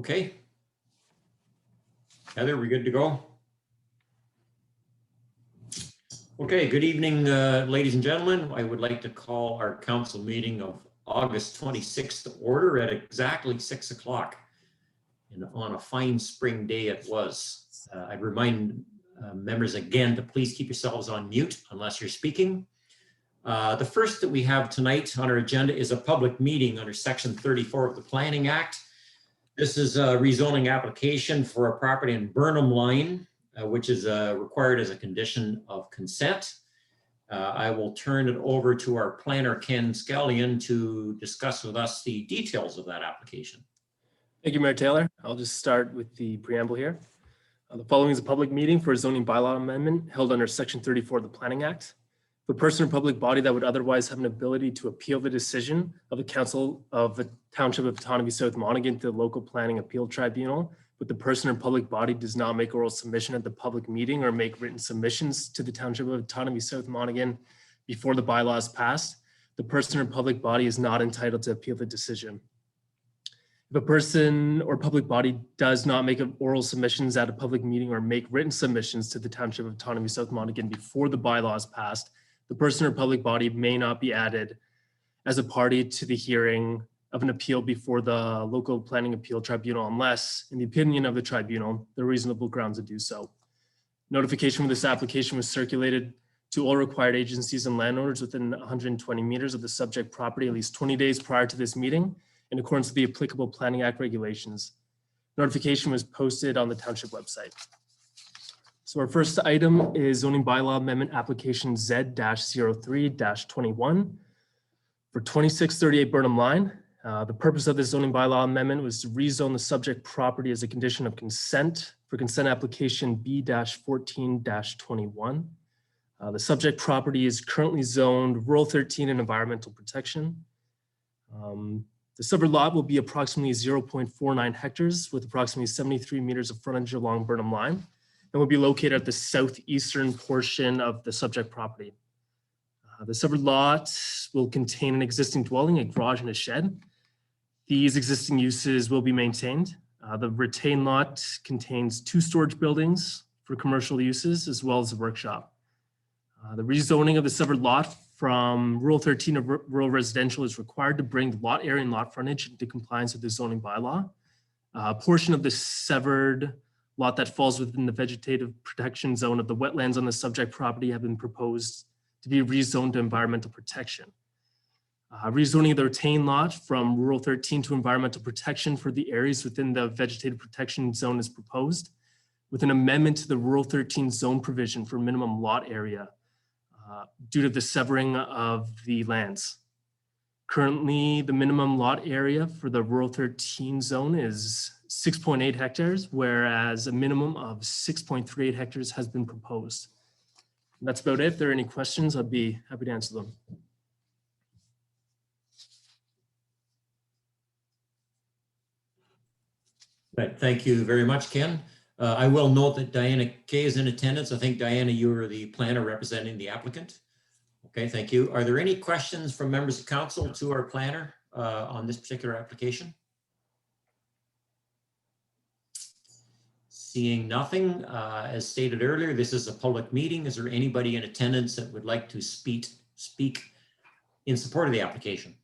Okay. Heather, we good to go? Okay, good evening, ladies and gentlemen. I would like to call our council meeting of August 26th to order at exactly 6 o'clock. And on a fine spring day it was. I remind members again to please keep yourselves on mute unless you're speaking. The first that we have tonight on our agenda is a public meeting under Section 34 of the Planning Act. This is a rezoning application for a property in Burnham Line, which is required as a condition of consent. I will turn it over to our planner, Ken Scallion, to discuss with us the details of that application. Thank you, Mayor Taylor. I'll just start with the preamble here. The following is a public meeting for a zoning bylaw amendment held under Section 34 of the Planning Act. The person or public body that would otherwise have an ability to appeal the decision of the Council of the Township of Otonabee-South Monaghan to the Local Planning Appeal Tribunal, but the person or public body does not make oral submission at the public meeting or make written submissions to the Township of Otonabee-South Monaghan before the bylaw is passed, the person or public body is not entitled to appeal the decision. If a person or public body does not make oral submissions at a public meeting or make written submissions to the Township of Otonabee-South Monaghan before the bylaw is passed, the person or public body may not be added as a party to the hearing of an appeal before the Local Planning Appeal Tribunal unless, in the opinion of the tribunal, there are reasonable grounds to do so. Notification of this application was circulated to all required agencies and landowners within 120 meters of the subject property at least 20 days prior to this meeting in accordance with the applicable Planning Act regulations. Notification was posted on the township website. So our first item is zoning bylaw amendment application Z-03-21 for 2638 Burnham Line. The purpose of this zoning bylaw amendment was to rezone the subject property as a condition of consent for consent application B-14-21. The subject property is currently zoned Rural 13 and Environmental Protection. The severed lot will be approximately 0.49 hectares with approximately 73 meters of frontage along Burnham Line and will be located at the southeastern portion of the subject property. The severed lot will contain an existing dwelling, a garage, and a shed. These existing uses will be maintained. The retained lot contains 2 storage buildings for commercial uses as well as a workshop. The rezoning of the severed lot from Rural 13 to Rural Residential is required to bring the lot area and lot frontage into compliance with the zoning bylaw. A portion of the severed lot that falls within the vegetative protection zone of the wetlands on the subject property have been proposed to be rezoned to environmental protection. Rezoning of the retained lot from Rural 13 to environmental protection for the areas within the vegetative protection zone is proposed with an amendment to the Rural 13 zone provision for minimum lot area due to the severing of the lands. Currently, the minimum lot area for the Rural 13 zone is 6.8 hectares, whereas a minimum of 6.38 hectares has been proposed. And that's about it. If there are any questions, I'd be happy to answer them. Right, thank you very much, Ken. I will note that Diana Kay is in attendance. I think, Diana, you are the planner representing the applicant. Okay, thank you. Are there any questions from members of council to our planner on this particular application? Seeing nothing, as stated earlier, this is a public meeting. Is there anybody in attendance that would like to speak in support of the application?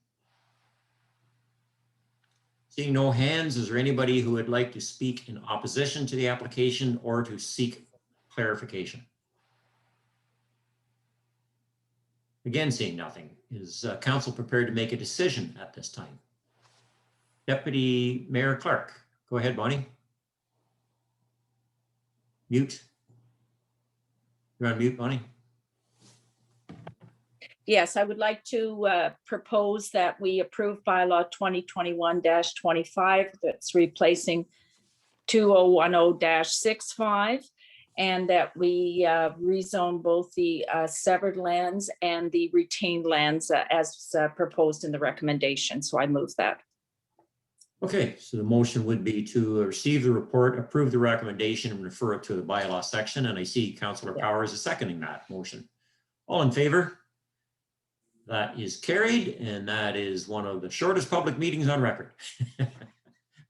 Seeing no hands, is there anybody who would like to speak in opposition to the application or to seek clarification? Again, seeing nothing. Is council prepared to make a decision at this time? Deputy Mayor Clark, go ahead, Bonnie. Mute. You're on mute, Bonnie. Yes, I would like to propose that we approve bylaw 2021-25 that's replacing 2010-65 and that we rezone both the severed lands and the retained lands as proposed in the recommendation. So I move that. Okay, so the motion would be to receive the report, approve the recommendation, and refer it to the bylaw section. And I see Councillor Powers is seconding that motion. All in favor? That is carried, and that is one of the shortest public meetings on record.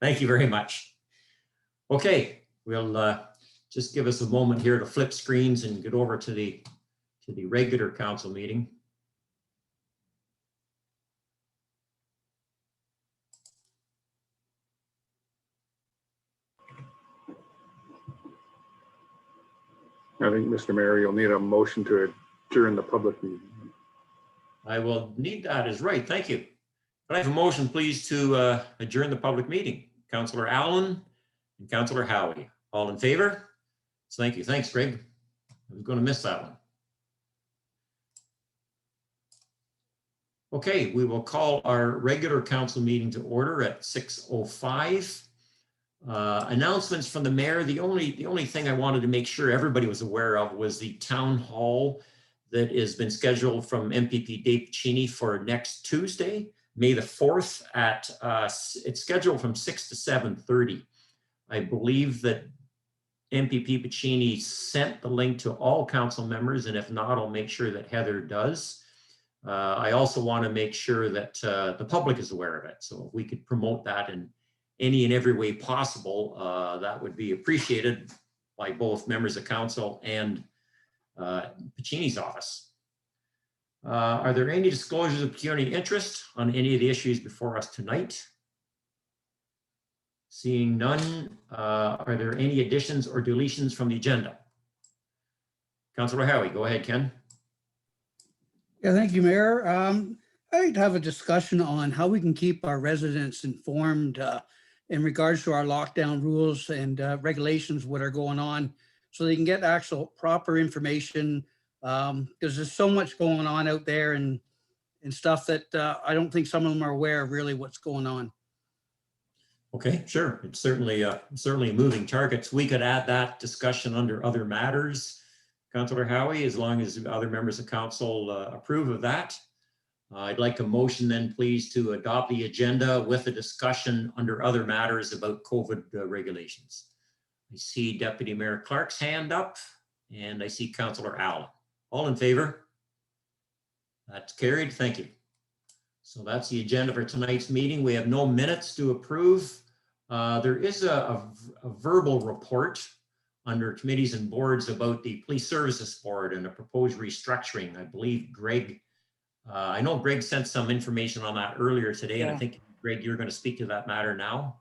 Thank you very much. Okay, we'll just give us a moment here to flip screens and get over to the regular council meeting. I think, Mr. Mayor, you'll need a motion to adjourn the public meeting. I will need that as right. Thank you. Can I have a motion, please, to adjourn the public meeting? Councillor Allen and Councillor Howie. All in favor? So thank you. Thanks, Greg. I was going to miss that one. Okay, we will call our regular council meeting to order at 6:05. Announcements from the mayor. The only thing I wanted to make sure everybody was aware of was the town hall that has been scheduled from MPP Dave Pacini for next Tuesday, May the 4th at, it's scheduled from 6 to 7:30. I believe that MPP Pacini sent the link to all council members, and if not, I'll make sure that Heather does. I also want to make sure that the public is aware of it. So if we could promote that in any and every way possible, that would be appreciated by both members of council and Pacini's office. Are there any disclosures of pecuniary interest on any of the issues before us tonight? Seeing none, are there any additions or deletions from the agenda? Councillor Howie, go ahead, Ken. Yeah, thank you, Mayor. I'd like to have a discussion on how we can keep our residents informed in regards to our lockdown rules and regulations, what are going on, so they can get actual proper information. Because there's so much going on out there and stuff that I don't think some of them are aware of really what's going on. Okay, sure. It's certainly a moving target. We could add that discussion under other matters, Councillor Howie, as long as other members of council approve of that. I'd like a motion then, please, to adopt the agenda with a discussion under other matters about COVID regulations. I see Deputy Mayor Clark's hand up, and I see Councillor Allen. All in favor? That's carried. Thank you. So that's the agenda for tonight's meeting. We have no minutes to approve. There is a verbal report under committees and boards about the Police Services Board and a proposed restructuring. I believe Greg, I know Greg sent some information on that earlier today, and I think, Greg, you're going to speak to that matter now.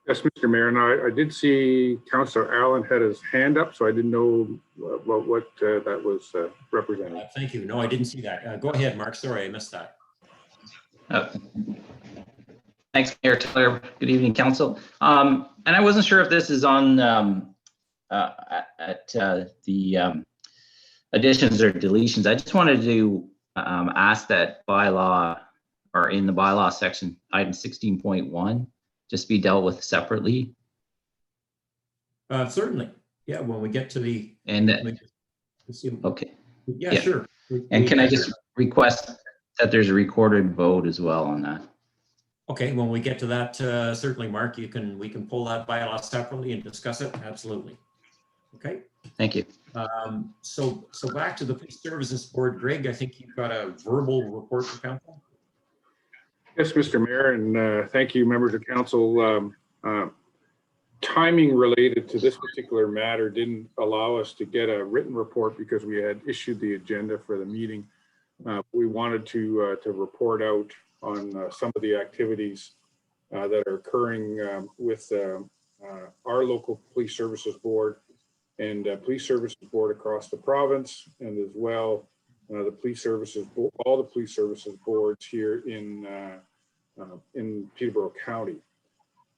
Yes, Mr. Mayor, and I did see Councillor Allen had his hand up, so I didn't know what that was representing. Thank you. No, I didn't see that. Go ahead, Mark. Sorry, I missed that. Thanks, Mayor Taylor. Good evening, Council. And I wasn't sure if this is on the additions or deletions. I just wanted to ask that bylaw, or in the bylaw section, item 16.1, just be dealt with separately. Certainly. Yeah, when we get to the. And okay. Yeah, sure. And can I just request that there's a recorded vote as well on that? Okay, when we get to that, certainly, Mark, we can pull that bylaw separately and discuss it. Absolutely. Okay. Thank you. So back to the Police Services Board. Greg, I think you've got a verbal report for council. Yes, Mr. Mayor, and thank you, members of council. Timing related to this particular matter didn't allow us to get a written report because we had issued the agenda for the meeting. We wanted to report out on some of the activities that are occurring with our local Police Services Board and Police Services Board across the province, and as well the Police Services, all the Police Services Boards here in Peterborough County.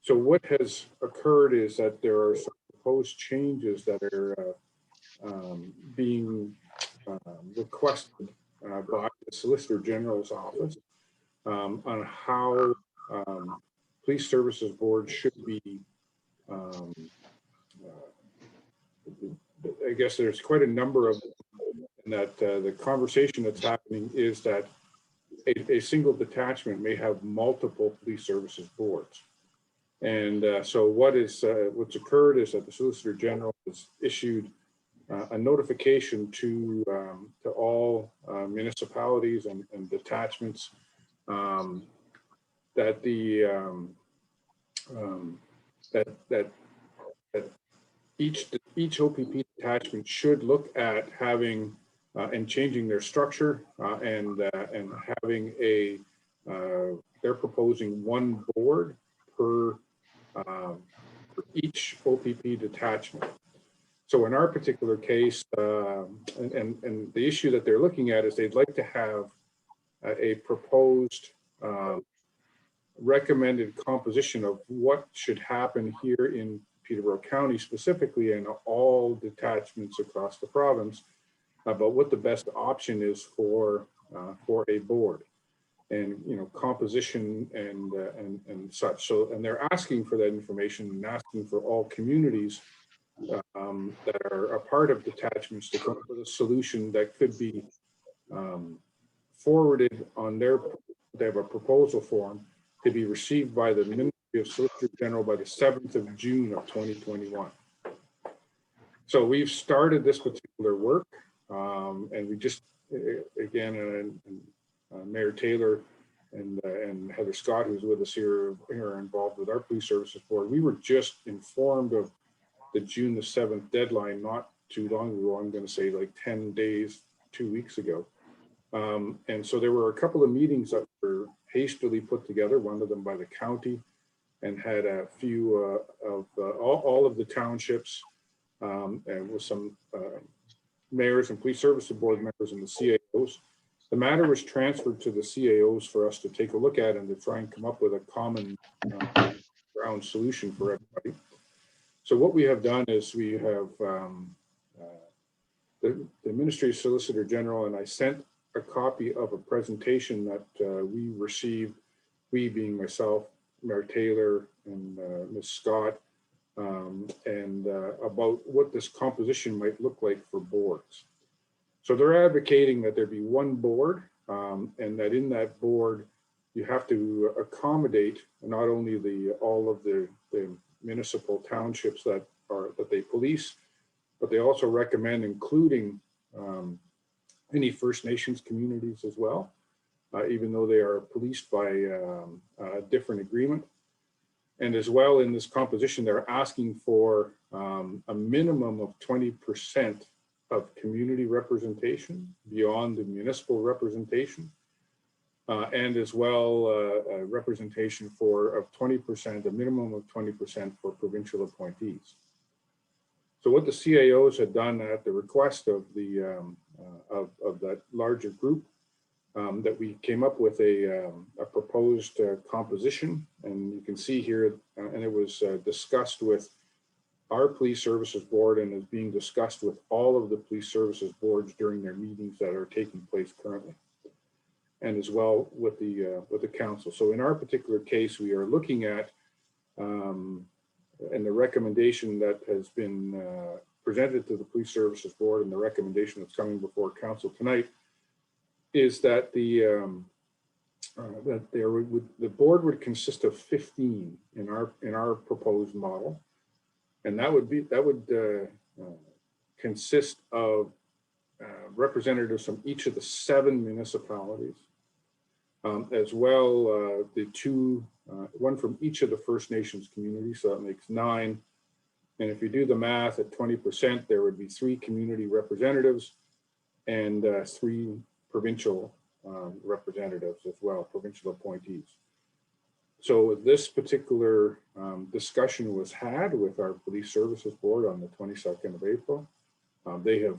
So what has occurred is that there are some proposed changes that are being requested by the Solicitor General's office on how Police Services Board should be. I guess there's quite a number of them, and that the conversation that's happening is that a single detachment may have multiple Police Services Boards. And so what's occurred is that the Solicitor General has issued a notification to all municipalities and detachments that the that each OPP detachment should look at having and changing their structure and having they're proposing one board per for each OPP detachment. So in our particular case, and the issue that they're looking at is they'd like to have a proposed recommended composition of what should happen here in Peterborough County specifically, and all detachments across the province, about what the best option is for a board, and composition and such. So, and they're asking for that information and asking for all communities that are a part of detachments to come up with a solution that could be forwarded on they have a proposal form to be received by the Ministry of Solicitor General by the 7th of June of 2021. So we've started this particular work, and we just, again, Mayor Taylor and Heather Scott, who's with us here are involved with our Police Services Board. We were just informed of the June the 7th deadline not too long ago. I'm going to say like 10 days, 2 weeks ago. And so there were a couple of meetings that were hastily put together, one of them by the county, and had a few of all of the townships and with some mayors and police services board members and the CAOs. The matter was transferred to the CAOs for us to take a look at and to try and come up with a common ground solution for everybody. So what we have done is we have the Ministry Solicitor General, and I sent a copy of a presentation that we received, we being myself, Mayor Taylor, and Ms. Scott, and about what this composition might look like for boards. So they're advocating that there be one board, and that in that board, you have to accommodate not only all of the municipal townships that they police, but they also recommend including any First Nations communities as well, even though they are policed by a different agreement. And as well, in this composition, they're asking for a minimum of 20% of community representation beyond the municipal representation, and as well a representation of 20%, a minimum of 20% for provincial appointees. So what the CAOs had done at the request of of that larger group, that we came up with a proposed composition, and you can see here, and it was discussed with our Police Services Board and is being discussed with all of the Police Services Boards during their meetings that are taking place currently, and as well with the council. So in our particular case, we are looking at and the recommendation that has been presented to the Police Services Board, and the recommendation that's coming before council tonight, is that the board would consist of 15 in our proposed model, and that would consist of representatives from each of the 7 municipalities, as well one from each of the First Nations communities, so that makes 9. And if you do the math at 20%, there would be 3 community representatives and 3 provincial representatives as well, provincial appointees. So this particular discussion was had with our Police Services Board on the 22nd of April. They have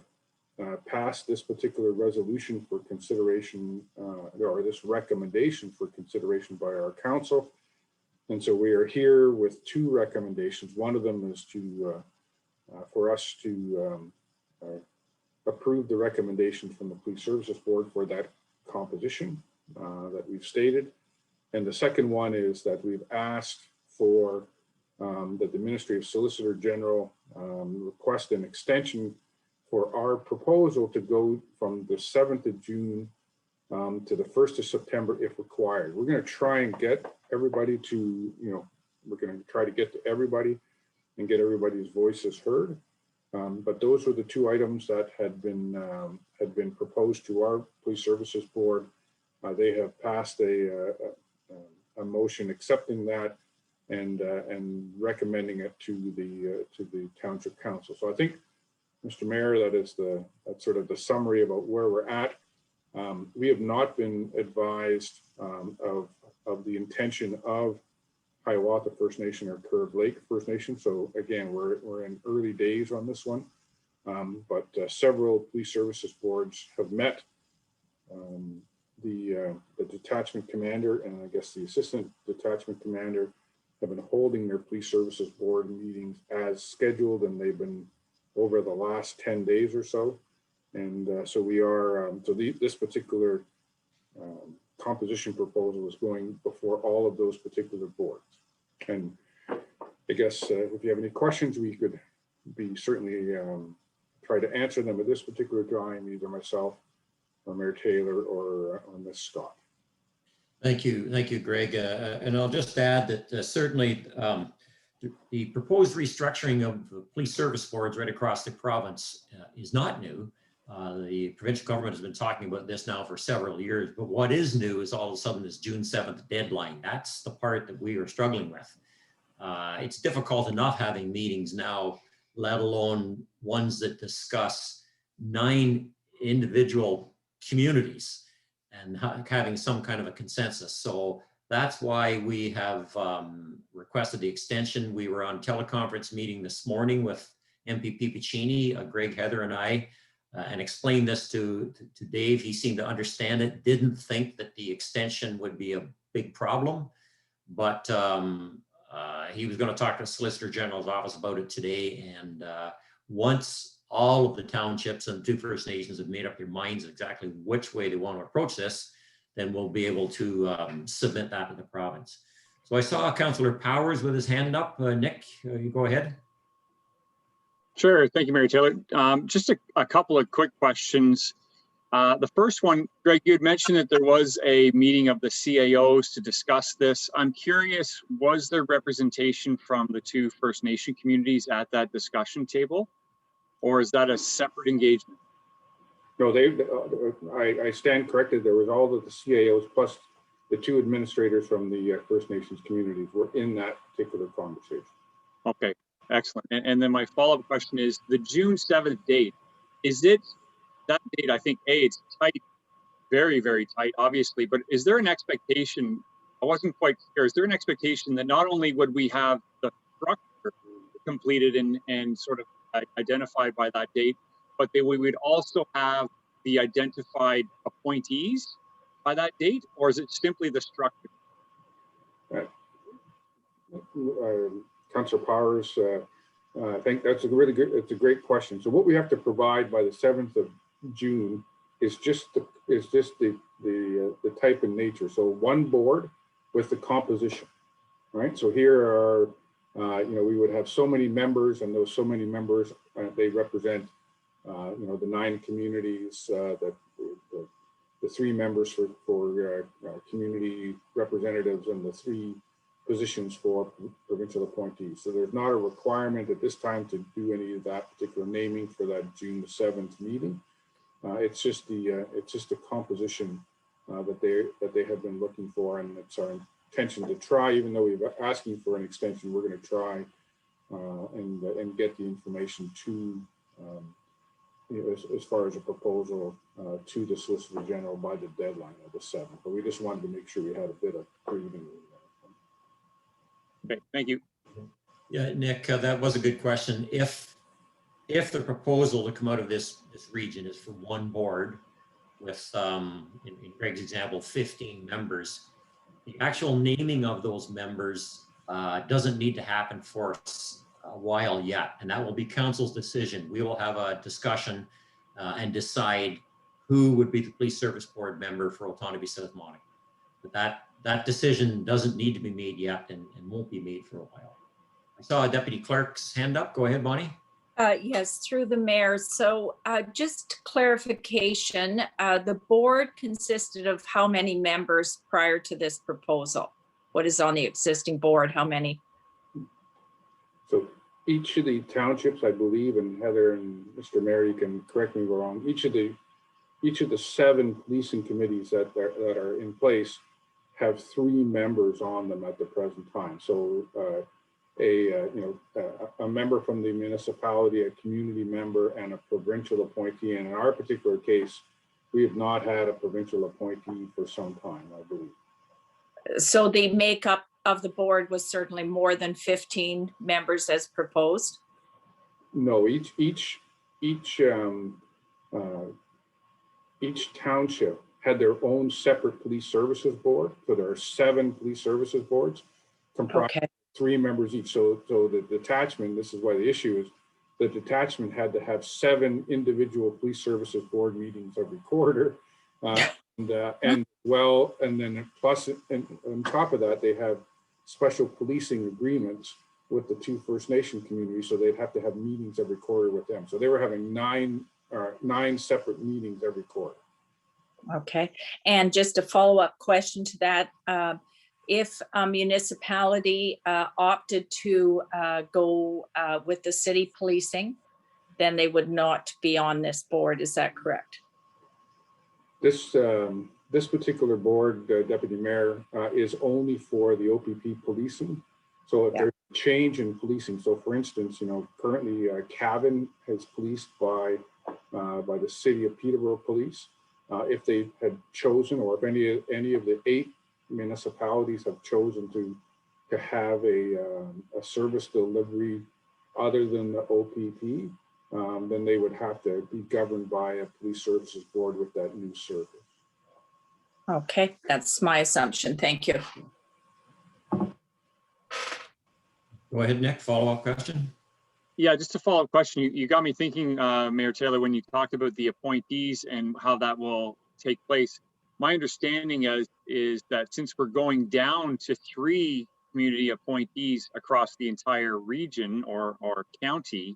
passed this particular resolution for consideration, or this recommendation for consideration by our council. And so we are here with 2 recommendations. One of them is for us to approve the recommendations from the Police Services Board for that composition that we've stated. And the second one is that we've asked for that the Ministry of Solicitor General request an extension for our proposal to go from the 7th of June to the 1st of September if required. We're going to try and get everybody to, we're going to try to get to everybody and get everybody's voices heard. But those were the 2 items that had been proposed to our Police Services Board. They have passed a motion accepting that, and recommending it to the township council. So I think, Mr. Mayor, that's sort of the summary about where we're at. We have not been advised of the intention of Hiawatha First Nation or Curve Lake First Nation. So again, we're in early days on this one, but several police services boards have met. The detachment commander and I guess the assistant detachment commander have been holding their police services board meetings as scheduled, and they've been over the last 10 days or so. And so we are, this particular composition proposal is going before all of those particular boards. And I guess if you have any questions, we could be certainly try to answer them at this particular time, either myself or Mayor Taylor or Ms. Scott. Thank you, Greg. And I'll just add that certainly the proposed restructuring of the police service boards right across the province is not new. The provincial government has been talking about this now for several years, but what is new is all of a sudden this June 7th deadline. That's the part that we are struggling with. It's difficult enough having meetings now, let alone ones that discuss 9 individual communities and having some kind of a consensus. So that's why we have requested the extension. We were on teleconference meeting this morning with MPP Piccini, Greg, Heather, and I, and explained this to Dave. He seemed to understand it, didn't think that the extension would be a big problem, but he was going to talk to the Solicitor General's office about it today. And once all of the townships and 2 First Nations have made up their minds exactly which way they want to approach this, then we'll be able to submit that to the province. So I saw Councillor Powers with his hand up. Nick, you go ahead. Sure. Thank you, Mary Taylor. Just a couple of quick questions. The first one, Greg, you had mentioned that there was a meeting of the CAOs to discuss this. I'm curious, was there representation from the 2 First Nation communities at that discussion table, or is that a separate engagement? No, I stand corrected. There was all of the CAOs plus the 2 administrators from the First Nations communities were in that particular conversation. Okay, excellent. And then my follow-up question is the June 7th date. Is it that date? I think it's tight, very, very tight, obviously, but is there an expectation? I wasn't quite clear. Is there an expectation that not only would we have the structure completed and sort of identified by that date, but that we would also have the identified appointees by that date, or is it simply the structure? Councillor Powers, I think that's it's a great question. So what we have to provide by the 7th of June is just the type and nature. So 1 board with the composition, right? So here are, we would have so many members, and those so many members, they represent, the 9 communities, the 3 members for community representatives, and the 3 positions for provincial appointees. So there's not a requirement at this time to do any of that particular naming for that June 7th meeting. It's just the composition that they have been looking for, and it's our intention to try, even though we're asking for an extension, we're going to try and get the information to as far as a proposal to the Solicitor General by the deadline of the 7th. But we just wanted to make sure we had a bit of breathing room. Okay, thank you. Yeah, Nick, that was a good question. If the proposal to come out of this region is for 1 board with, in Greg's example, 15 members, the actual naming of those members doesn't need to happen for a while yet, and that will be council's decision. We will have a discussion and decide who would be the police service board member for Otonabee-South Monica. But that decision doesn't need to be made yet, and won't be made for a while. I saw a deputy clerk's hand up. Go ahead, Bonnie. Yes, through the mayor. So just clarification, the board consisted of how many members prior to this proposal? What is on the existing board? How many? So each of the townships, I believe, and Heather and Mr. Mayor, you can correct me if I'm wrong, each of the 7 policing committees that are in place have 3 members on them at the present time. So a member from the municipality, a community member, and a provincial appointee. And in our particular case, we have not had a provincial appointee for some time, I believe. So the makeup of the board was certainly more than 15 members as proposed? No, each township had their own separate police services board. So there are 7 police services boards comprised Okay, of 3 members each. So the detachment, this is why the issue is, the detachment had to have 7 individual police services board meetings every quarter. And then plus, and on top of that, they have special policing agreements with the 2 First Nation communities. So they'd have to have meetings every quarter with them. So they were having 9 separate meetings every quarter. okay. And just a follow-up question to that. If a municipality opted to go with the city policing, then they would not be on this board. Is that correct? This particular board, Deputy Mayor, is only for the OPP policing. So if there's a change in policing, so for instance, currently Cavan is policed by the city of Peterborough Police. If they had chosen, or if any of the 8 municipalities have chosen to have a service delivery other than the OPP, then they would have to be governed by a police services board with that new service. Okay, that's my assumption. Thank you. Go ahead, Nick, follow-up question. Yeah, just a follow-up question. You got me thinking, Mayor Taylor, when you talked about the appointees and how that will take place. My understanding is that since we're going down to 3 community appointees across the entire region or county,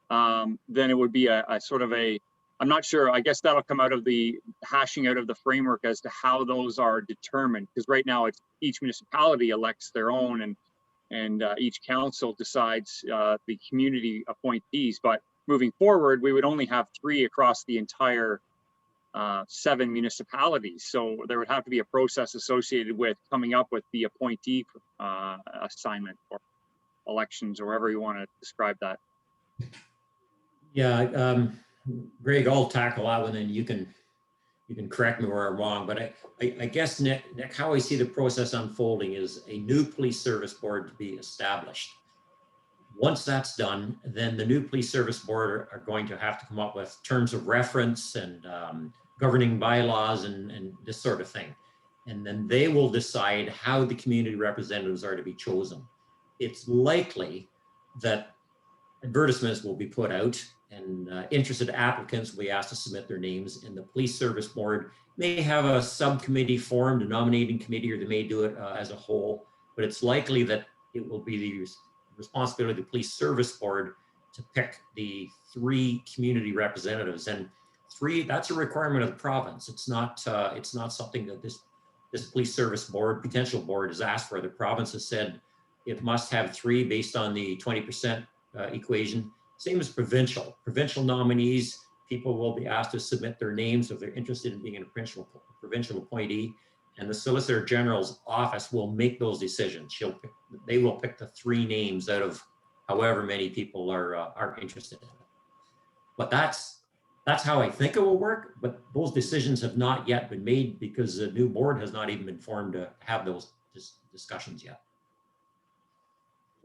then it would be a sort of I'm not sure, I guess that'll come out of the hashing out of the framework as to how those are determined. Because right now it's each municipality elects their own and each council decides the community appointees. But moving forward, we would only have 3 across the entire 7 municipalities. So there would have to be a process associated with coming up with the appointee assignment or elections, or however you want to describe that. Yeah, Greg, I'll tackle that one, and you can correct me where I'm wrong. But I guess, Nick, how I see the process unfolding is a new police service board to be established. Once that's done, then the new police service board are going to have to come up with terms of reference and governing bylaws and this sort of thing. And then they will decide how the community representatives are to be chosen. It's likely that advertisements will be put out and interested applicants will be asked to submit their names, and the police service board may have a subcommittee formed, a nominating committee, or they may do it as a whole, but it's likely that it will be the responsibility of the police service board to pick the 3 community representatives. And 3, that's a requirement of the province. It's not something that this police service board, potential board, has asked for. The province has said it must have 3 based on the 20% equation. Same as provincial nominees. People will be asked to submit their names if they're interested in being a provincial appointee, and the Solicitor General's office will make those decisions. They will pick the 3 names out of however many people are interested in it. But that's how I think it will work. But those decisions have not yet been made because the new board has not even been formed to have those discussions yet.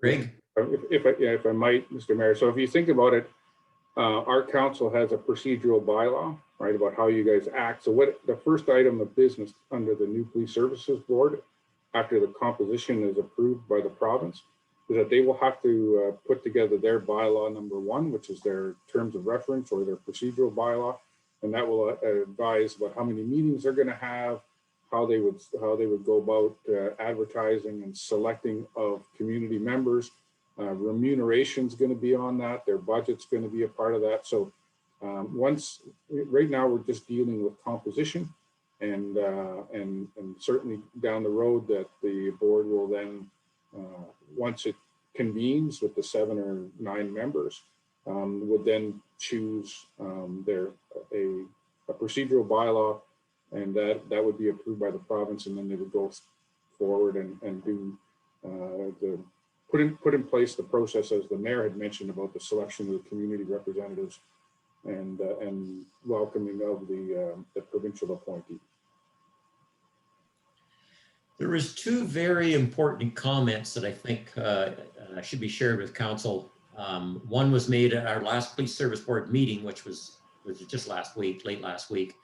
Greg? If I might, Mr. Mayor. So if you think about it, our council has a procedural bylaw, right, about how you guys act. So what the first item of business under the new police services board, after the composition is approved by the province, is that they will have to put together their bylaw number 1, which is their terms of reference or their procedural bylaw, and that will advise about how many meetings they're going to have, how they would go about advertising and selecting of community members. Remuneration is going to be on that. Their budget's going to be a part of that. So right now we're just dealing with composition, and certainly down the road that the board will then, once it convenes with the 7 or 9 members, would then choose a procedural bylaw And that would be approved by the province, and then they would go forward and do put in place the process, as the mayor had mentioned, about the selection of the community representatives and welcoming of the provincial appointee. There was two very important comments that I think should be shared with council. One was made at our last police service board meeting, which was just last week, late last week.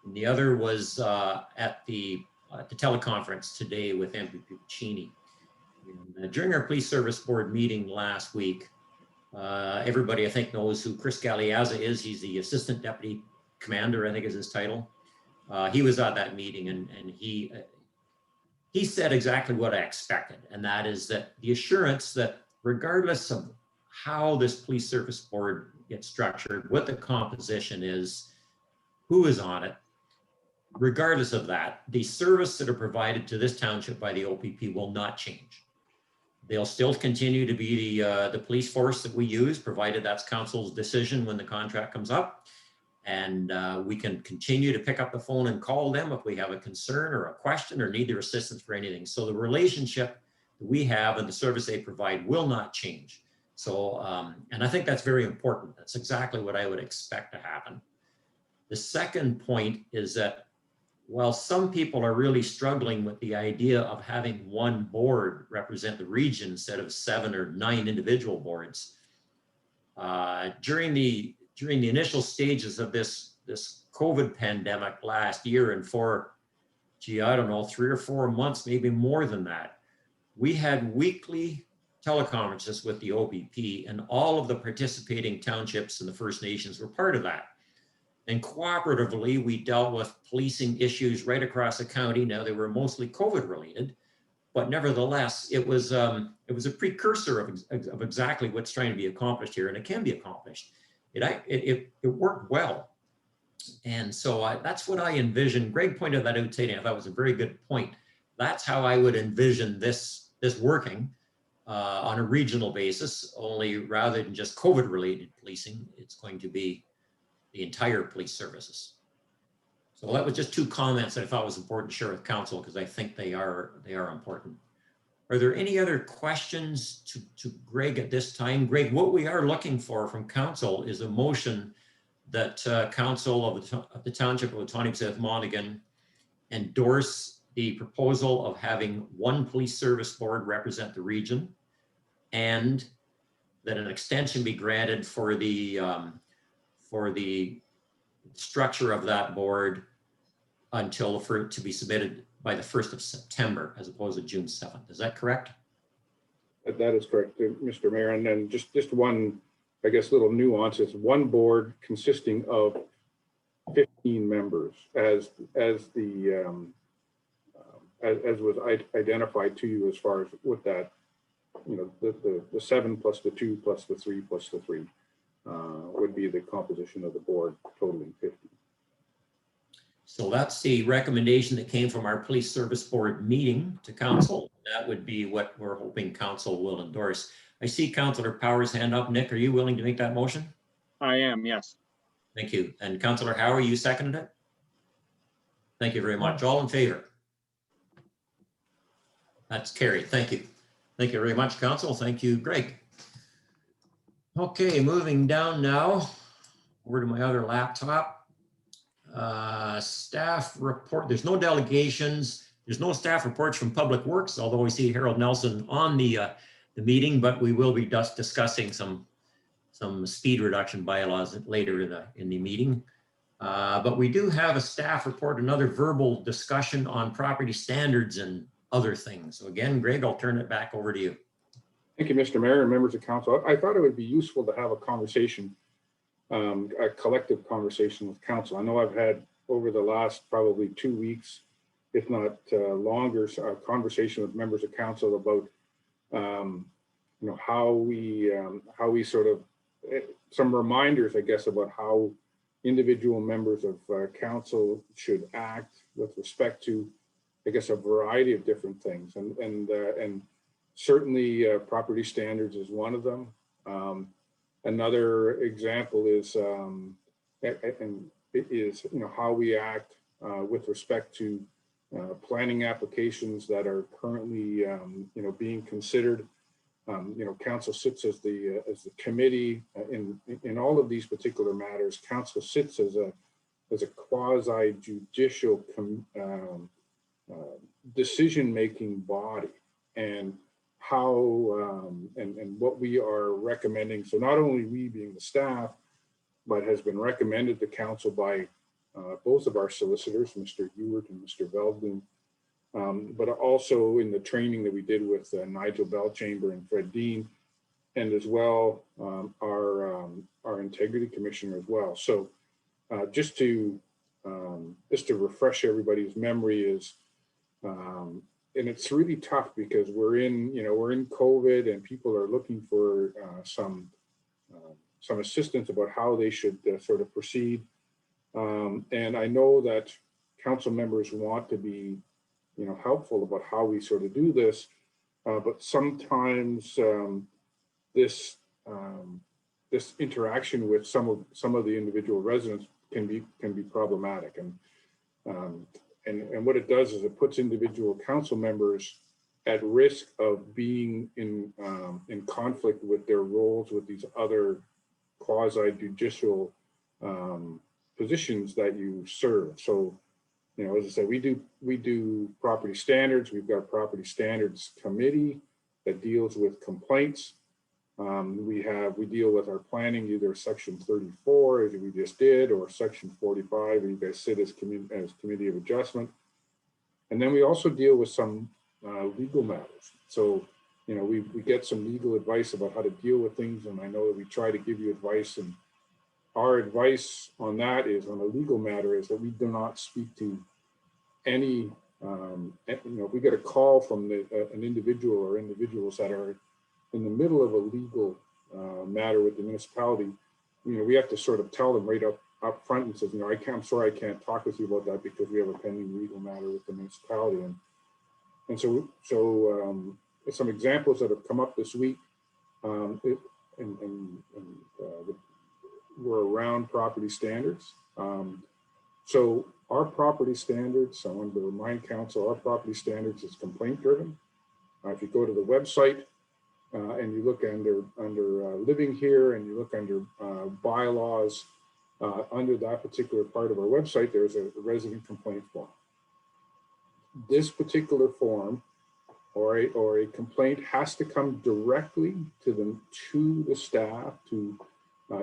And the other was at the teleconference today with MP Puccini. During our police service board meeting last week, everybody I think knows who Chris Galeazza is. He's the assistant deputy commander, I think is his title. He was at that meeting, and he said exactly what I expected, and that is that the assurance that regardless of how this police service board gets structured, what the composition is, who is on it, regardless of that, the service that are provided to this township by the OPP will not change. They'll still continue to be the police force that we use, provided that's council's decision when the contract comes up. And we can continue to pick up the phone and call them if we have a concern or a question or need their assistance for anything. So the relationship that we have and the service they provide will not change. So, and I think that's very important. That's exactly what I would expect to happen. The second point is that while some people are really struggling with the idea of having one board represent the region instead of 7 or 9 individual boards, during the initial stages of this COVID pandemic last year, and for, I don't know, 3 or 4 months, maybe more than that, we had weekly teleconferences with the OPP, and all of the participating townships and the First Nations were part of that. And cooperatively, we dealt with policing issues right across the county. Now, they were mostly COVID related, but nevertheless, it was a precursor of exactly what's trying to be accomplished here, and it can be accomplished. It worked well. And so that's what I envision. Greg pointed that out today, and I thought it was a very good point. That's how I would envision this working on a regional basis, only rather than just COVID related policing, it's going to be the entire police services. So that was just 2 comments that I thought was important to share with council, because I think they are important. Are there any other questions to Greg at this time? Greg, what we are looking for from council is a motion that council of the Township of Otonabee-South Monaghan endorse the proposal of having one police service board represent the region, and that an extension be granted for the structure of that board until for it to be submitted by the 1st of September as opposed to June 7th. Is that correct? That is correct, Mr. Mayor. And then just one, I guess, little nuance is one board consisting of 15 members as was identified to you as far as with that, the 7 plus the 2 plus the 3 plus the 3 would be the composition of the board, totaling 50. So that's the recommendation that came from our police service board meeting to council. That would be what we're hoping council will endorse. I see Councillor Powers' hand up. Nick, are you willing to make that motion? I am, yes. Thank you. And Councillor Howe, you seconded it? Thank you very much. All in favor? That's carried. Thank you. Thank you very much, council. Thank you, Greg. Okay, moving down now over to my other laptop. Staff report. There's no delegations. There's no staff reports from Public Works, although we see Harold Nelson on the meeting, but we will be just discussing some speed reduction bylaws later in the meeting. But we do have a staff report, another verbal discussion on property standards and other things. So again, Greg, I'll turn it back over to you. Thank you, Mr. Mayor and members of council. I thought it would be useful to have a conversation, a collective conversation with council. I know I've had over the last probably 2 weeks, if not longer, a conversation with members of council about how we sort of some reminders, I guess, about how individual members of council should act with respect to, I guess, a variety of different things, and certainly property standards is one of them. Another example is how we act with respect to planning applications that are currently, being considered. Council sits as the committee in all of these particular matters. Council sits as a quasi judicial decision-making body, and how and what we are recommending. So not only we being the staff, but has been recommended to council by both of our solicitors, Mr. Ewert and Mr. Veldman, but also in the training that we did with Nigel Belchamber and Fred Dean, and as well our integrity commissioner as well. So just to refresh everybody's memory is, and it's really tough because we're in COVID, and people are looking for some assistance about how they should sort of proceed. And I know that council members want to be, helpful about how we sort of do this, but sometimes this interaction with some of the individual residents can be problematic, and what it does is it puts individual council members at risk of being in conflict with their roles with these other quasi judicial positions that you serve. So, as I said, we do property standards. We've got a property standards committee that deals with complaints. We deal with our planning, either section 34 as we just did, or section 45, where you guys sit as committee of adjustment. And then we also deal with some legal matters. So, we get some legal advice about how to deal with things, and I know that we try to give you advice, and our advice on that is, on a legal matter, is that we do not speak to any, if we get a call from an individual or individuals that are in the middle of a legal matter with the municipality, we have to sort of tell them right up front and says, I'm sorry, I can't talk with you about that because we have a pending legal matter with the municipality. And so some examples that have come up this week, were around property standards. So our property standards, I wanted to remind council, our property standards is complaint driven. If you go to the website and you look under living here, and you look under bylaws, under that particular part of our website, there's a resident complaint form. This particular form or a complaint has to come directly to the staff, to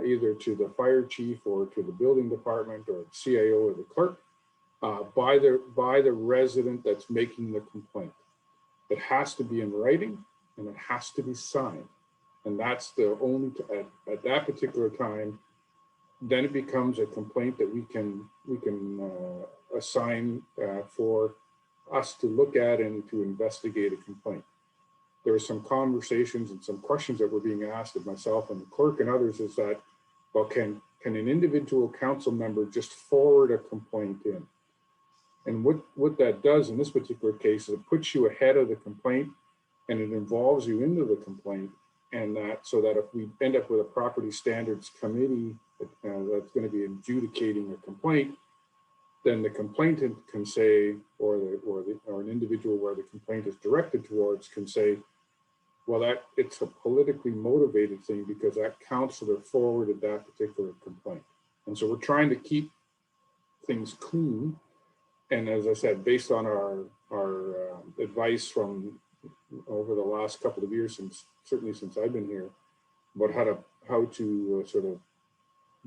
either to the fire chief or to the building department or the CIO or the clerk, by the resident that's making the complaint. It has to be in writing, and it has to be signed. And that's the only, at that particular time, then it becomes a complaint that we can assign for us to look at and to investigate a complaint. There were some conversations and some questions that were being asked of myself and the clerk and others, is that, well, can an individual council member just forward a complaint in? And what that does in this particular case is it puts you ahead of the complaint, and it involves you into the complaint, and so that if we end up with a property standards committee that's going to be adjudicating a complaint, then the complainant can say, or an individual where the complaint is directed towards can say, well, that it's a politically motivated thing because that councillor forwarded that particular complaint. And so we're trying to keep things clean. And as I said, based on our advice from over the last couple of years, certainly since I've been here, about how to sort of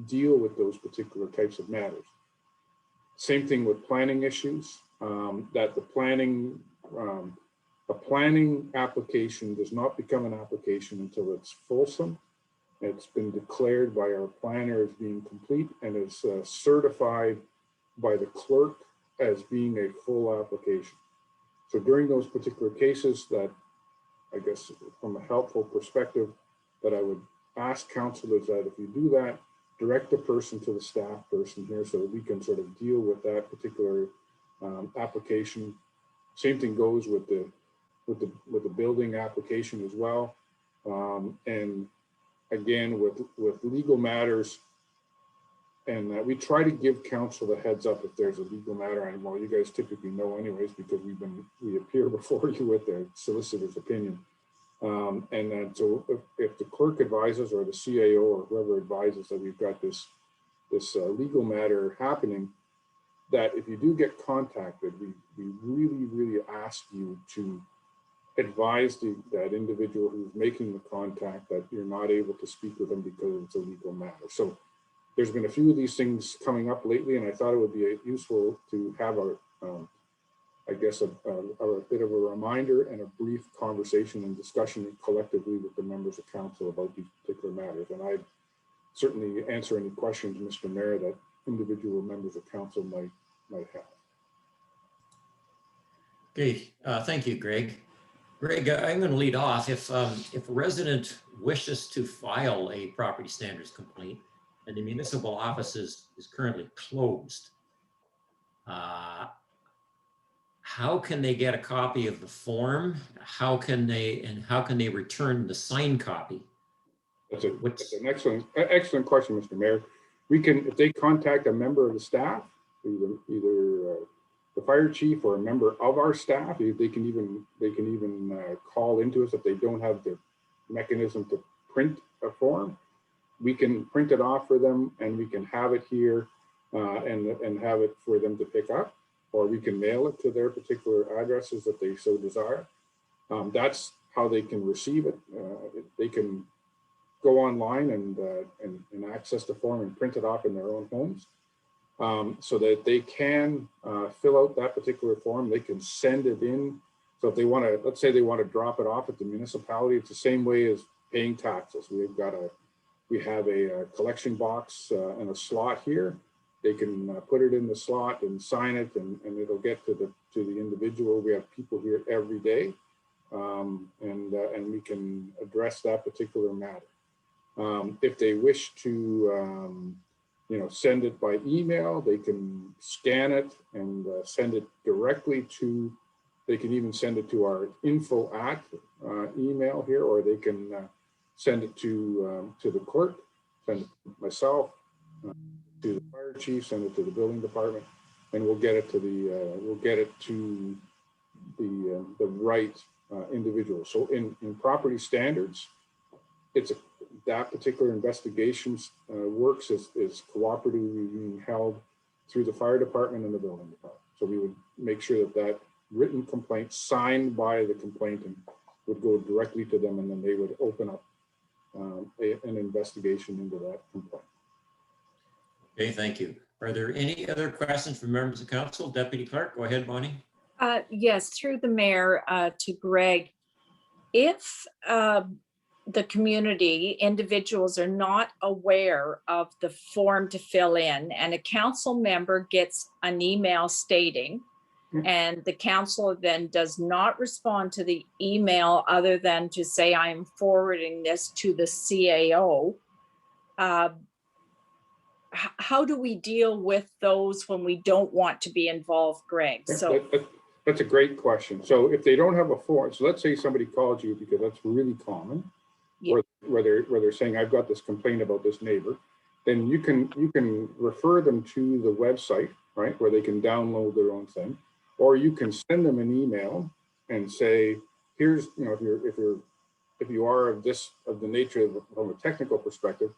deal with those particular types of matters. Same thing with planning issues, that the planning, a planning application does not become an application until it's fulsome. It's been declared by our planner as being complete, and is certified by the clerk as being a full application. So during those particular cases, that I guess from a helpful perspective, that I would ask councilors that if you do that, direct the person to the staff person here so that we can sort of deal with that particular application. Same thing goes with the building application as well. And again, with legal matters, we try to give council the heads up if there's a legal matter. And well, you guys typically know anyways, because we appear before you with the solicitor's opinion. And then so if the clerk advises or the CAO or whoever advises that we've got this legal matter happening, that if you do get contacted, we really ask you to advise that individual who's making the contact that you're not able to speak with them because it's a legal matter. So there's been a few of these things coming up lately, and I thought it would be useful to have I guess a bit of a reminder and a brief conversation and discussion collectively with the members of council about these particular matters. And I'd certainly answer any questions, Mr. Mayor, that individual members of council might have. Okay, thank you, Greg. Greg, I'm going to lead off. If a resident wishes to file a property standards complaint and the municipal office is currently closed, how can they get a copy of the form? How can they return the signed copy? That's an excellent question, Mr. Mayor. We can, if they contact a member of the staff, either the fire chief or a member of our staff, they can even call into us if they don't have the mechanism to print a form. We can print it off for them, and we can have it here and have it for them to pick up, or we can mail it to their particular addresses if they so desire. That's how they can receive it. They can go online and access the form and print it off in their own homes, so that they can fill out that particular form. They can send it in. So if they want to, let's say they want to drop it off at the municipality, it's the same way as paying taxes. We have a collection box and a slot here. They can put it in the slot and sign it, and it'll get to the individual. We have people here every day, and we can address that particular matter. If they wish to, send it by email, they can scan it and send it directly to. They can even send it to our info@ email here, or they can send it to the clerk, send it to myself, to the fire chief, send it to the building department, and we'll get it to the right individual. So in property standards, that particular investigation works is cooperatively being held through the fire department and the building department. So we would make sure that written complaint signed by the complainant would go directly to them, and then they would open up an investigation into that complaint. Okay, thank you. Are there any other questions from members of council? Deputy Clerk, go ahead, Bonnie. Yes, through the mayor to Greg. If the community, individuals are not aware of the form to fill in, and a council member gets an email stating, and the council then does not respond to the email other than to say, I am forwarding this to the CAO, how do we deal with those when we don't want to be involved, Greg? So that's a great question. So if they don't have a form, so let's say somebody called you, because that's really common, yeah, where they're saying, I've got this complaint about this neighbor, then you can refer them to the website, right, where they can download their own thing, or you can send them an email and say, here's, if you are of the nature from a technical perspective,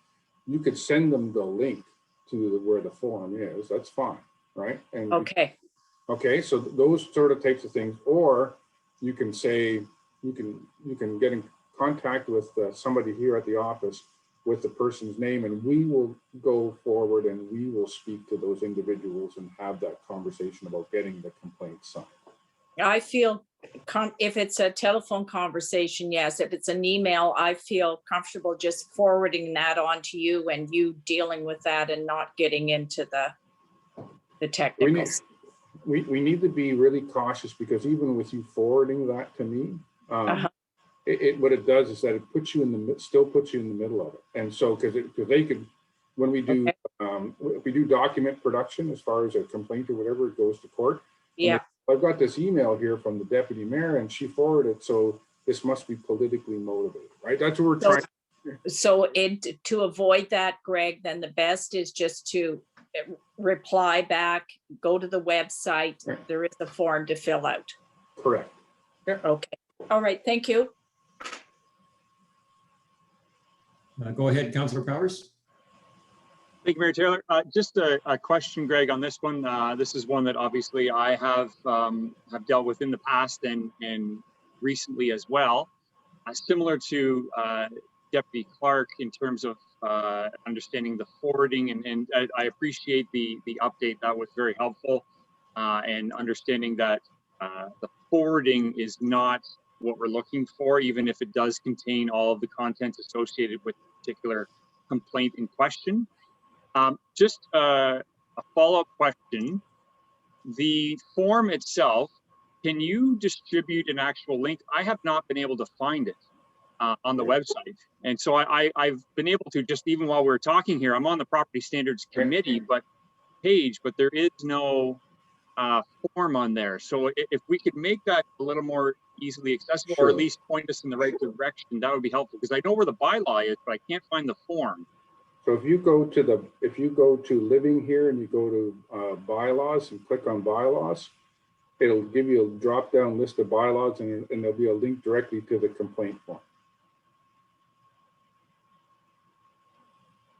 you could send them the link to where the form is. That's fine, right? And okay, so those sort of types of things. Or you can say, you can get in contact with somebody here at the office with the person's name, and we will go forward and we will speak to those individuals and have that conversation about getting the complaint signed. I feel if it's a telephone conversation, yes. If it's an email, I feel comfortable just forwarding that on to you and you dealing with that and not getting into the technicals. We need to be really cautious, because even with you forwarding that to me, what it does is that it puts you still puts you in the middle of it. And so because they could, when we do if we do document production as far as a complaint or whatever, it goes to court. Yeah. I've got this email here from the deputy mayor and she forwarded, so this must be politically motivated, right? That's what we're So to avoid that, Greg, then the best is just to reply back, go to the website. There is a form to fill out. Correct. Okay. All right. Thank you. Go ahead, Councillor Powers. Thank you, Mayor Taylor. Just a question, Greg, on this one. This is one that obviously I have dealt with in the past and recently as well. Similar to Deputy Clark in terms of understanding the forwarding, and I appreciate the update. That was very helpful, and understanding that the forwarding is not what we're looking for, even if it does contain all of the content associated with the particular complaint in question. Just a follow-up question. The form itself, can you distribute an actual link? I have not been able to find it on the website. And so I've been able to, just even while we're talking here, I'm on the Property Standards Committee page, but there is no form on there. So if we could make that a little more easily accessible, or at least point us in the right direction, that would be helpful, because I know where the bylaw is, but I can't find the form. So if you go to living here and you go to bylaws and click on bylaws, it'll give you a drop down list of bylaws, and there'll be a link directly to the complaint form.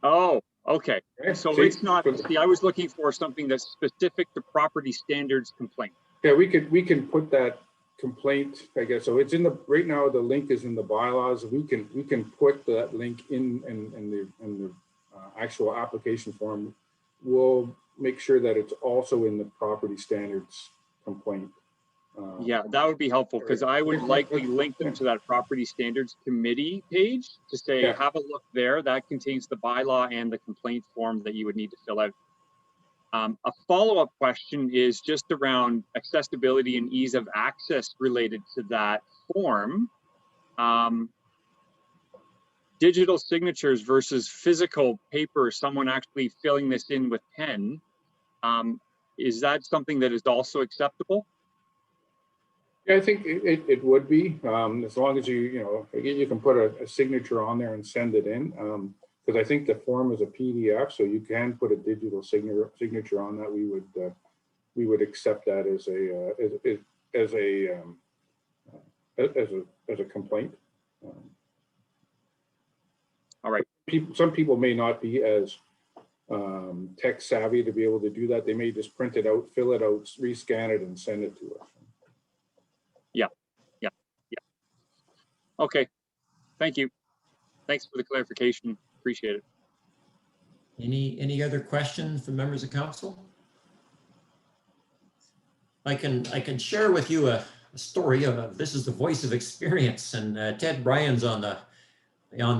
Oh, okay. So See, it's not, see, I was looking for something that's specific to property standards complaint. Yeah, we can put that complaint, I guess. So it's in the, right now the link is in the bylaws. We can put that link in the actual application form. We'll make sure that it's also in the property standards complaint. Yeah, that would be helpful, because I would likely link them to that property standards committee page to say, have a look there. That contains the bylaw and the complaint form that you would need to fill out. A follow-up question is just around accessibility and ease of access related to that form. Digital signatures versus physical paper, someone actually filling this in with pen. Is that something that is also acceptable? Yeah, I think it would be, as long as you can put a signature on there and send it in. Because I think the form is a PDF, so you can put a digital signature on that. We would accept that as a complaint. All right. Some people may not be as tech savvy to be able to do that. They may just print it out, fill it out, rescan it, and send it to us. Yeah. Okay. Thank you. Thanks for the clarification. Appreciate it. Any other questions from members of council? I can share with you a story of, this is the voice of experience, and Ted Bryan's on the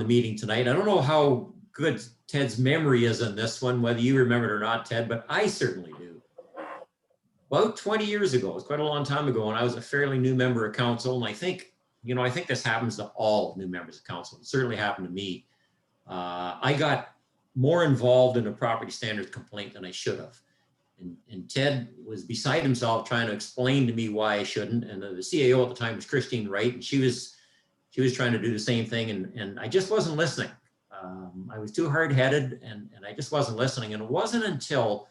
meeting tonight. I don't know how good Ted's memory is on this one, whether you remember it or not, Ted, but I certainly do. About 20 years ago, it's quite a long time ago, and I was a fairly new member of council, and I think this happens to all new members of council. It certainly happened to me. I got more involved in a property standards complaint than I should have. And Ted was beside himself trying to explain to me why I shouldn't. And the CAO at the time was Christine Wright, and she was trying to do the same thing. And I just wasn't listening. I was too hard-headed, and I just wasn't listening. And it wasn't until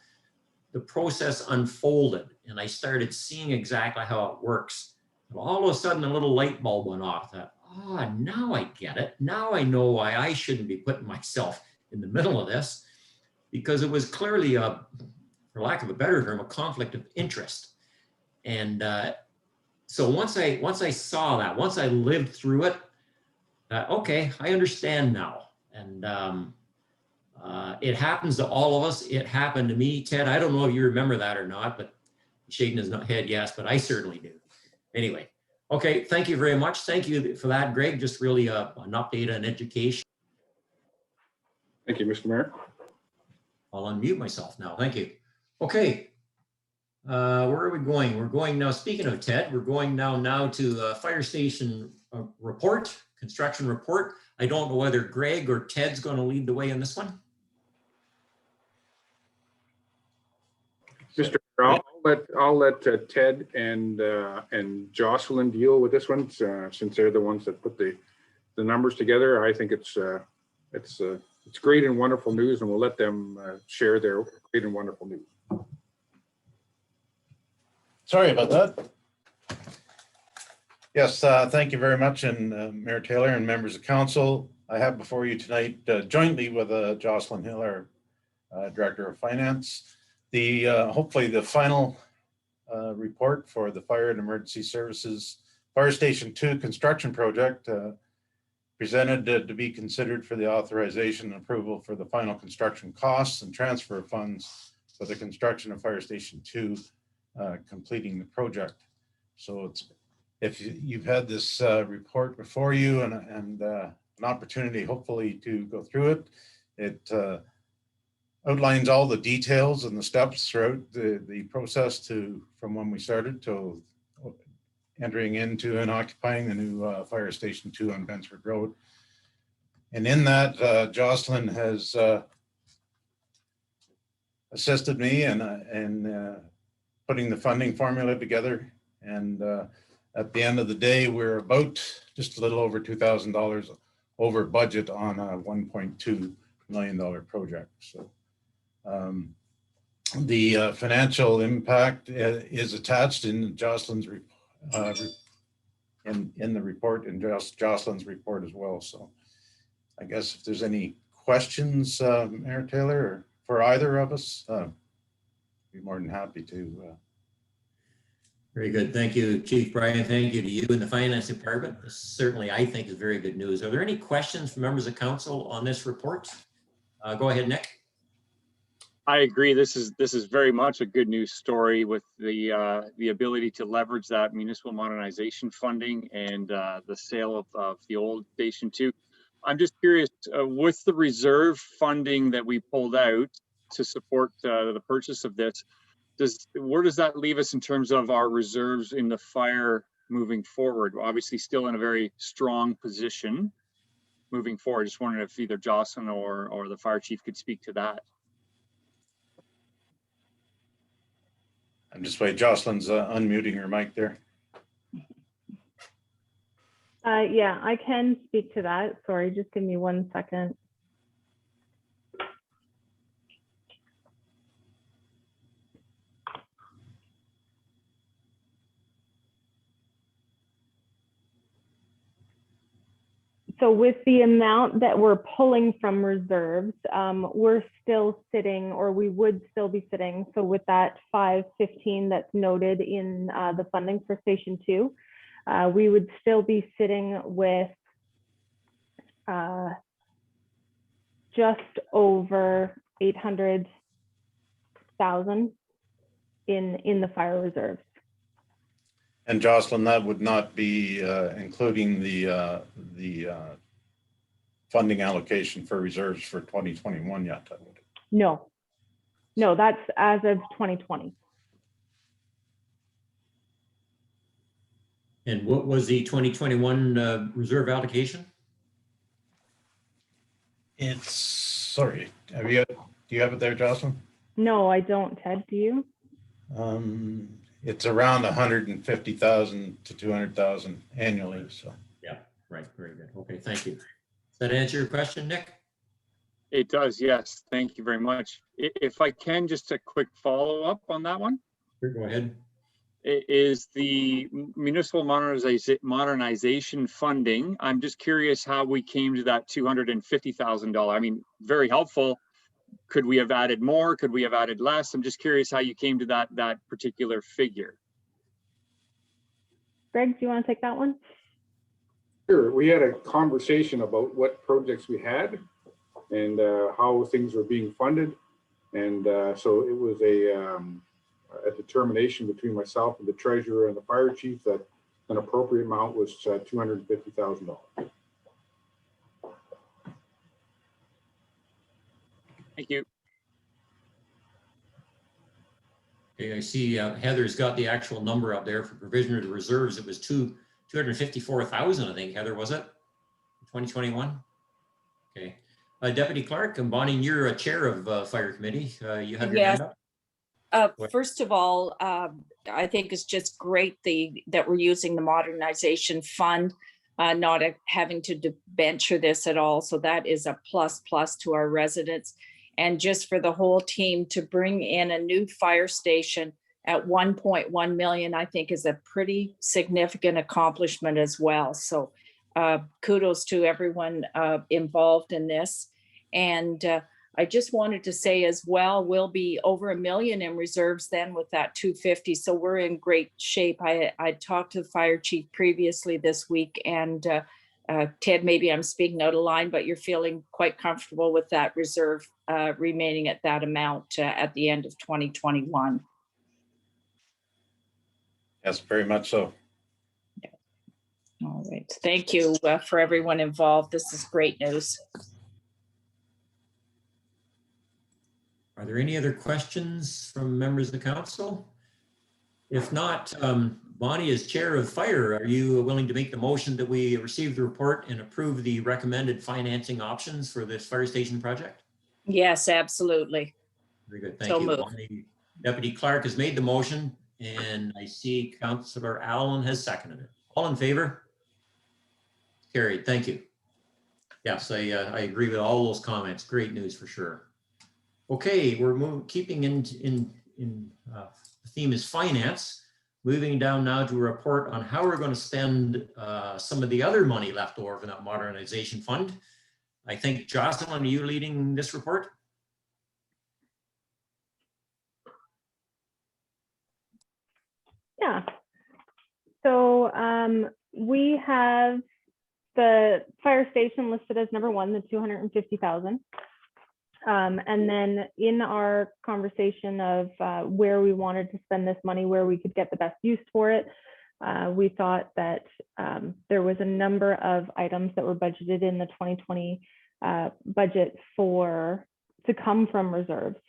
the process unfolded and I started seeing exactly how it works, all of a sudden a little light bulb went off that, now I get it. Now I know why I shouldn't be putting myself in the middle of this, because it was clearly for lack of a better term, a conflict of interest. And so once I saw that, once I lived through it, okay, I understand now. And it happens to all of us. It happened to me. Ted, I don't know if you remember that or not, but shaking his head, yes, but I certainly do. Anyway, okay, thank you very much. Thank you for that, Greg. Just really an update on education. Thank you, Mr. Mayor. I'll unmute myself now. Thank you. Okay. Where are we going? We're going now, speaking of Ted, we're going now to fire station report, construction report. I don't know whether Greg or Ted's going to lead the way in this one. Mr. I'll let Ted and Jocelyn deal with this one, since they're the ones that put the the numbers together. I think it's great and wonderful news, and we'll let them share their great and wonderful news. Sorry about that. Yes, thank you very much, and Mayor Taylor and members of council. I have before you tonight, jointly with Jocelyn Hill, our Director of Finance, hopefully the final report for the Fire and Emergency Services Fire Station 2 construction project, presented to be considered for the authorization and approval for the final construction costs and transfer of funds for the construction of Fire Station 2, completing the project. So if you've had this report before you and an opportunity hopefully to go through it, it outlines all the details and the steps throughout the process from when we started to entering into and occupying the new Fire Station 2 on Bensford Road. And in that, Jocelyn has assisted me in putting the funding formula together. And at the end of the day, we're about just a little over $2,000 over budget on a $1.2 million project. So the financial impact is attached in Jocelyn's in the report, and Jocelyn's report as well. So I guess if there's any questions, Mayor Taylor, or for either of us, I'd be more than happy to. Very good. Thank you, Chief Brian. Thank you to you and the Finance Department. This certainly, I think, is very good news. Are there any questions from members of council on this report? Go ahead, Nick. I agree. This is very much a good news story with the ability to leverage that municipal modernization funding and the sale of the old Station 2. I'm just curious, with the reserve funding that we pulled out to support the purchase of this, where does that leave us in terms of our reserves in the fire moving forward? We're obviously still in a very strong position moving forward. Just wondering if either Jocelyn or the fire chief could speak to that. I'm just waiting. Jocelyn's unmuting her mic there. Yeah, I can speak to that. Sorry, just give me 1 second. So with the amount that we're pulling from reserves, we're still sitting, or we would still be sitting. So with that 515 that's noted in the funding for Station 2, we would still be sitting with just over 800,000 in the fire reserves. And Jocelyn, that would not be including the funding allocation for reserves for 2021 yet, would it? No, that's as of 2020. And what was the 2021 reserve allocation? It's, sorry, do you have it there, Jocelyn? No, I don't, Ted, do you? It's around 150,000 to 200,000 annually. So Yeah, right. Very good. Okay, thank you. Does that answer your question, Nick? It does, yes. Thank you very much. If I can, just a quick follow-up on that one. Sure, go ahead. Is the municipal modernization funding, I'm just curious how we came to that $250,000. I mean, very helpful. Could we have added more? Could we have added less? I'm just curious how you came to that particular figure. Greg, do you want to take that one? Sure. We had a conversation about what projects we had and how things were being funded. And so it was a determination between myself and the treasurer and the fire chief that an appropriate amount was $250,000. Thank you. Okay, I see Heather's got the actual number up there for provision of the reserves. It was 254,000, I think. Heather, was it? 2021? Okay. Deputy Clerk, and Bonnie, you're a chair of Fire Committee. You have your hand up. First of all, I think it's just great that we're using the modernization fund. not having to debenture this at all. So that is a plus to our residents. And just for the whole team to bring in a new fire station at 1.1 million, I think is a pretty significant accomplishment as well. So kudos to everyone involved in this. And I just wanted to say as well, we'll be over $1 million in reserves then with that 250. So we're in great shape. I talked to the fire chief previously this week, and Ted, maybe I'm speaking out of line, but you're feeling quite comfortable with that reserve remaining at that amount at the end of 2021. Yes, very much so. All right. Thank you for everyone involved. This is great news. Are there any other questions from members of the council? If not, Bonnie, as chair of fire, are you willing to make the motion that we receive the report and approve the recommended financing options for this fire station project? Yes, absolutely. Very good. Thank So you. moved. Bonnie. Deputy Clerk has made the motion, and I see Councillor Allen has seconded it. All in favor? Carried. Thank you. Yes, I agree with all those comments. Great news for sure. Okay, we're keeping in the theme is finance. Moving down now to a report on how we're going to spend some of the other money left over from that modernization fund. I think, Jocelyn, are you leading this report? Yeah. So we have the fire station listed as number one, the 250,000. And then in our conversation of where we wanted to spend this money, where we could get the best use for it, we thought that there was a number of items that were budgeted in the 2020 budget to come from reserves.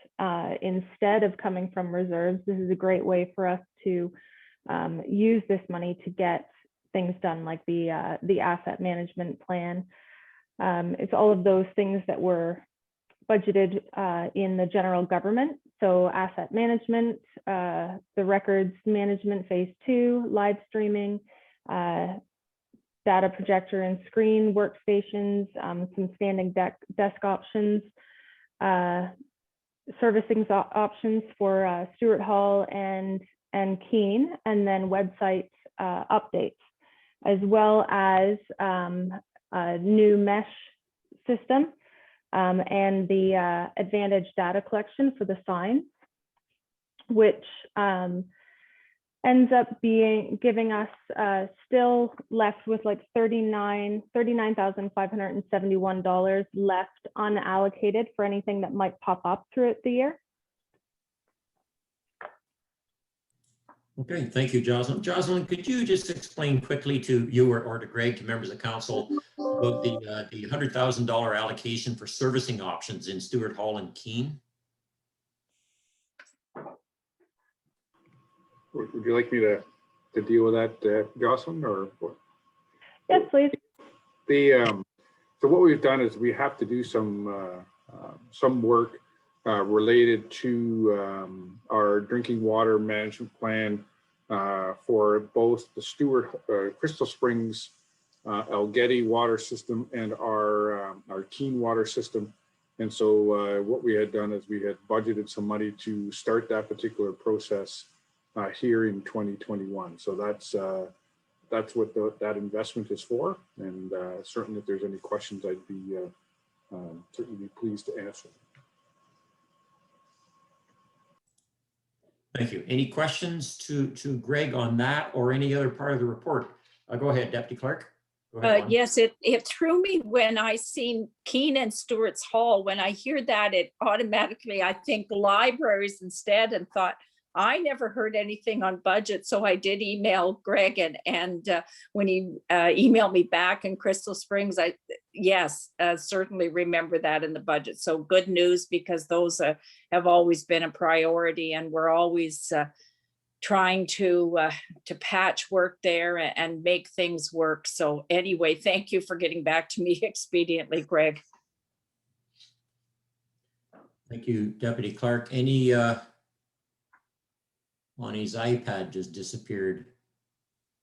Instead of coming from reserves, this is a great way for us to use this money to get things done, like the asset management plan. It's all of those things that were budgeted in the general government. So asset management, the records management phase 2, live streaming, data projector and screen workstations, some standing desk options, servicing options for Stewart Hall and Keene, and then website updates, as well as a new mesh system and the Advantage data collection for the signs, which ends up giving us still left with like $39,571 left unallocated for anything that might pop up throughout the year. Okay, thank you, Jocelyn. Jocelyn, could you just explain quickly to you or to Greg, to members of council, about the $100,000 allocation for servicing options in Stewart Hall and Keene? Would you like me to deal with that, Jocelyn, or what? Yes, please. So what we've done is we have to do some work related to our drinking water management plan for both the Stewart Crystal Springs Algety water system and our Keene water system. And so what we had done is we had budgeted some money to start that particular process here in 2021. So that's what that investment is for. And certainly if there's any questions, I'd be certainly be pleased to answer. Thank you. Any questions to Greg on that or any other part of the report? Go ahead, Deputy Clerk. Go ahead, Yes, it threw me when I seen Keene and Stewart's Hall. When I hear that, it automatically, I think libraries instead, and thought, I never heard anything on budget. So I did email Greg, and when he emailed me back in Crystal Springs, certainly remember that in the budget. So good news, because those have always been a priority, and we're always trying to patch work there and make things work. So anyway, thank you for getting back to me expediently, Greg. Thank you, Deputy Clerk. Any Lonnie's iPad just disappeared.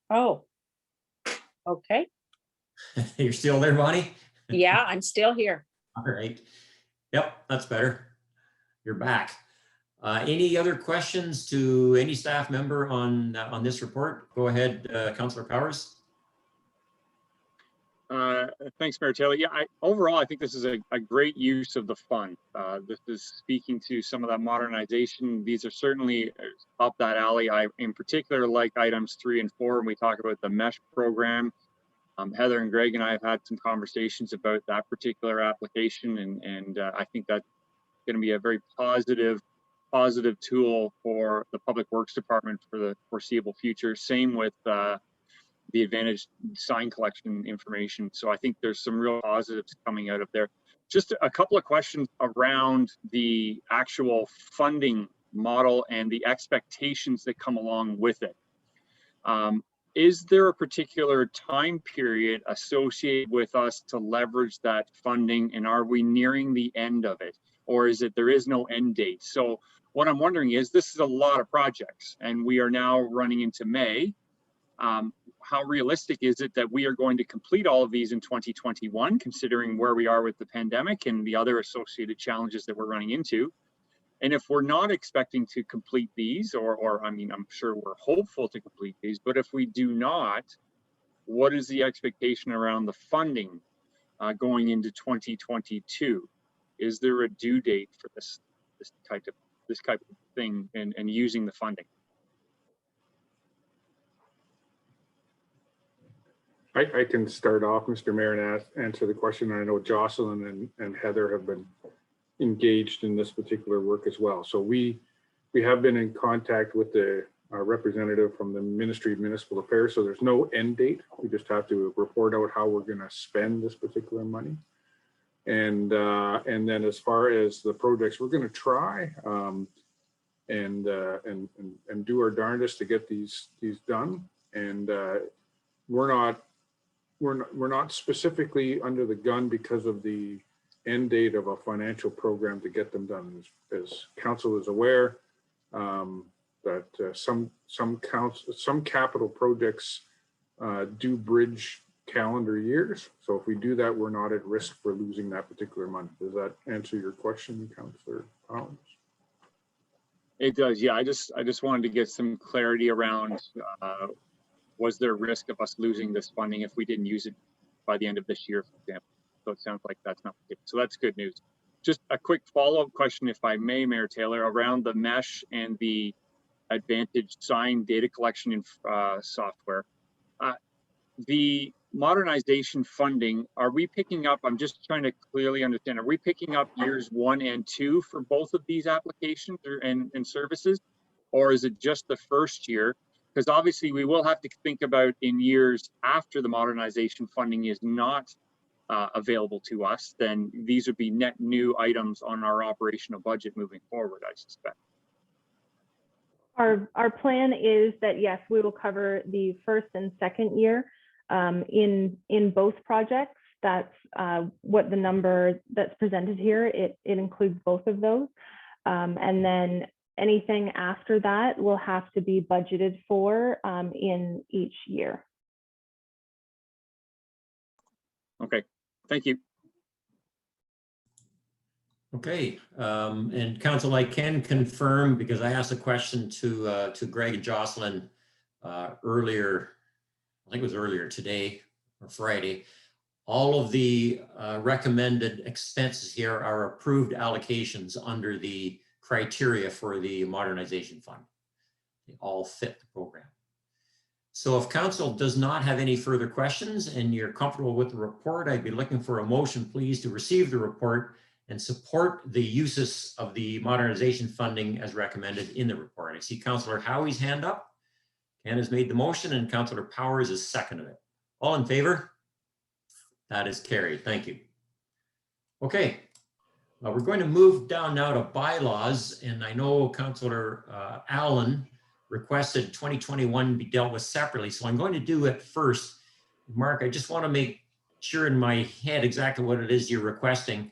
Oh, okay. You're still there, Bonnie? Yeah, I'm still here. All right. Yep, that's better. You're back. Any other questions to any staff member on this report? Go ahead, Councillor Powers. Thanks, Mayor Taylor. Yeah, overall, I think this is a great use of the fund. This is speaking to some of that modernization. These are certainly up that alley. I, in particular, like items 3 and 4 when we talk about the MESH program. Heather and Greg and I have had some conversations about that particular application, and I think that's going to be a very positive tool for the Public Works Department for the foreseeable future. Same with the advantage sign collection information. So I think there's some real positives coming out of there. Just a couple of questions around the actual funding model and the expectations that come along with it. Is there a particular time period associated with us to leverage that funding, and are we nearing the end of it, or is it there is no end date? So what I'm wondering is, this is a lot of projects and we are now running into May. How realistic is it that we are going to complete all of these in 2021, considering where we are with the pandemic and the other associated challenges that we're running into? And if we're not expecting to complete these, or I mean, I'm sure we're hopeful to complete these, but if we do not, what is the expectation around the funding going into 2022? Is there a due date for this type of thing and using the funding? I can start off, Mr. Mayor, and answer the question. I know Jocelyn and Heather have been engaged in this particular work as well. So we have been in contact with the representative from the Ministry of Municipal Affairs. So there's no end date. We just have to report out how we're going to spend this particular money. And then as far as the projects, we're going to try and do our darndest to get these done. And we're not specifically under the gun because of the end date of a financial program to get them done. As council is aware, that some capital projects do bridge calendar years. So if we do that, we're not at risk for losing that particular money. Does that answer your question, Councillor Powers? It does. Yeah, I just wanted to get some clarity around was there a risk of us losing this funding if we didn't use it by the end of this year, for example? So it sounds like that's not the case. So that's good news. Just a quick follow-up question, if I may, Mayor Taylor, around the mesh and the advantage sign data collection in software. The modernization funding, are we picking up, I'm just trying to clearly understand, are we picking up years 1 and 2 for both of these applications and services? Or is it just the first year? Because obviously we will have to think about in years after the modernization funding is not available to us, then these would be net new items on our operational budget moving forward, I suspect. Our plan is that, yes, we will cover the first and second year in both projects. That's what the number that's presented here, it includes both of those. And then anything after that will have to be budgeted for in each year. Okay, thank you. Okay, and Council, I can confirm, because I asked a question to Greg and Jocelyn earlier, I think it was earlier today or Friday. All of the recommended expenses here are approved allocations under the criteria for the modernization fund. They all fit the program. So if council does not have any further questions and you're comfortable with the report, I'd be looking for a motion, please, to receive the report and support the uses of the modernization funding as recommended in the report. I see Councillor Howie's hand up. Ken has made the motion and Councillor Powers has seconded it. All in favor? That is carried. Thank you. Okay. We're going to move down now to bylaws, and I know Councillor Allen requested 2021 be dealt with separately, so I'm going to do it first. Mark, I just want to make sure in my head exactly what it is you're requesting.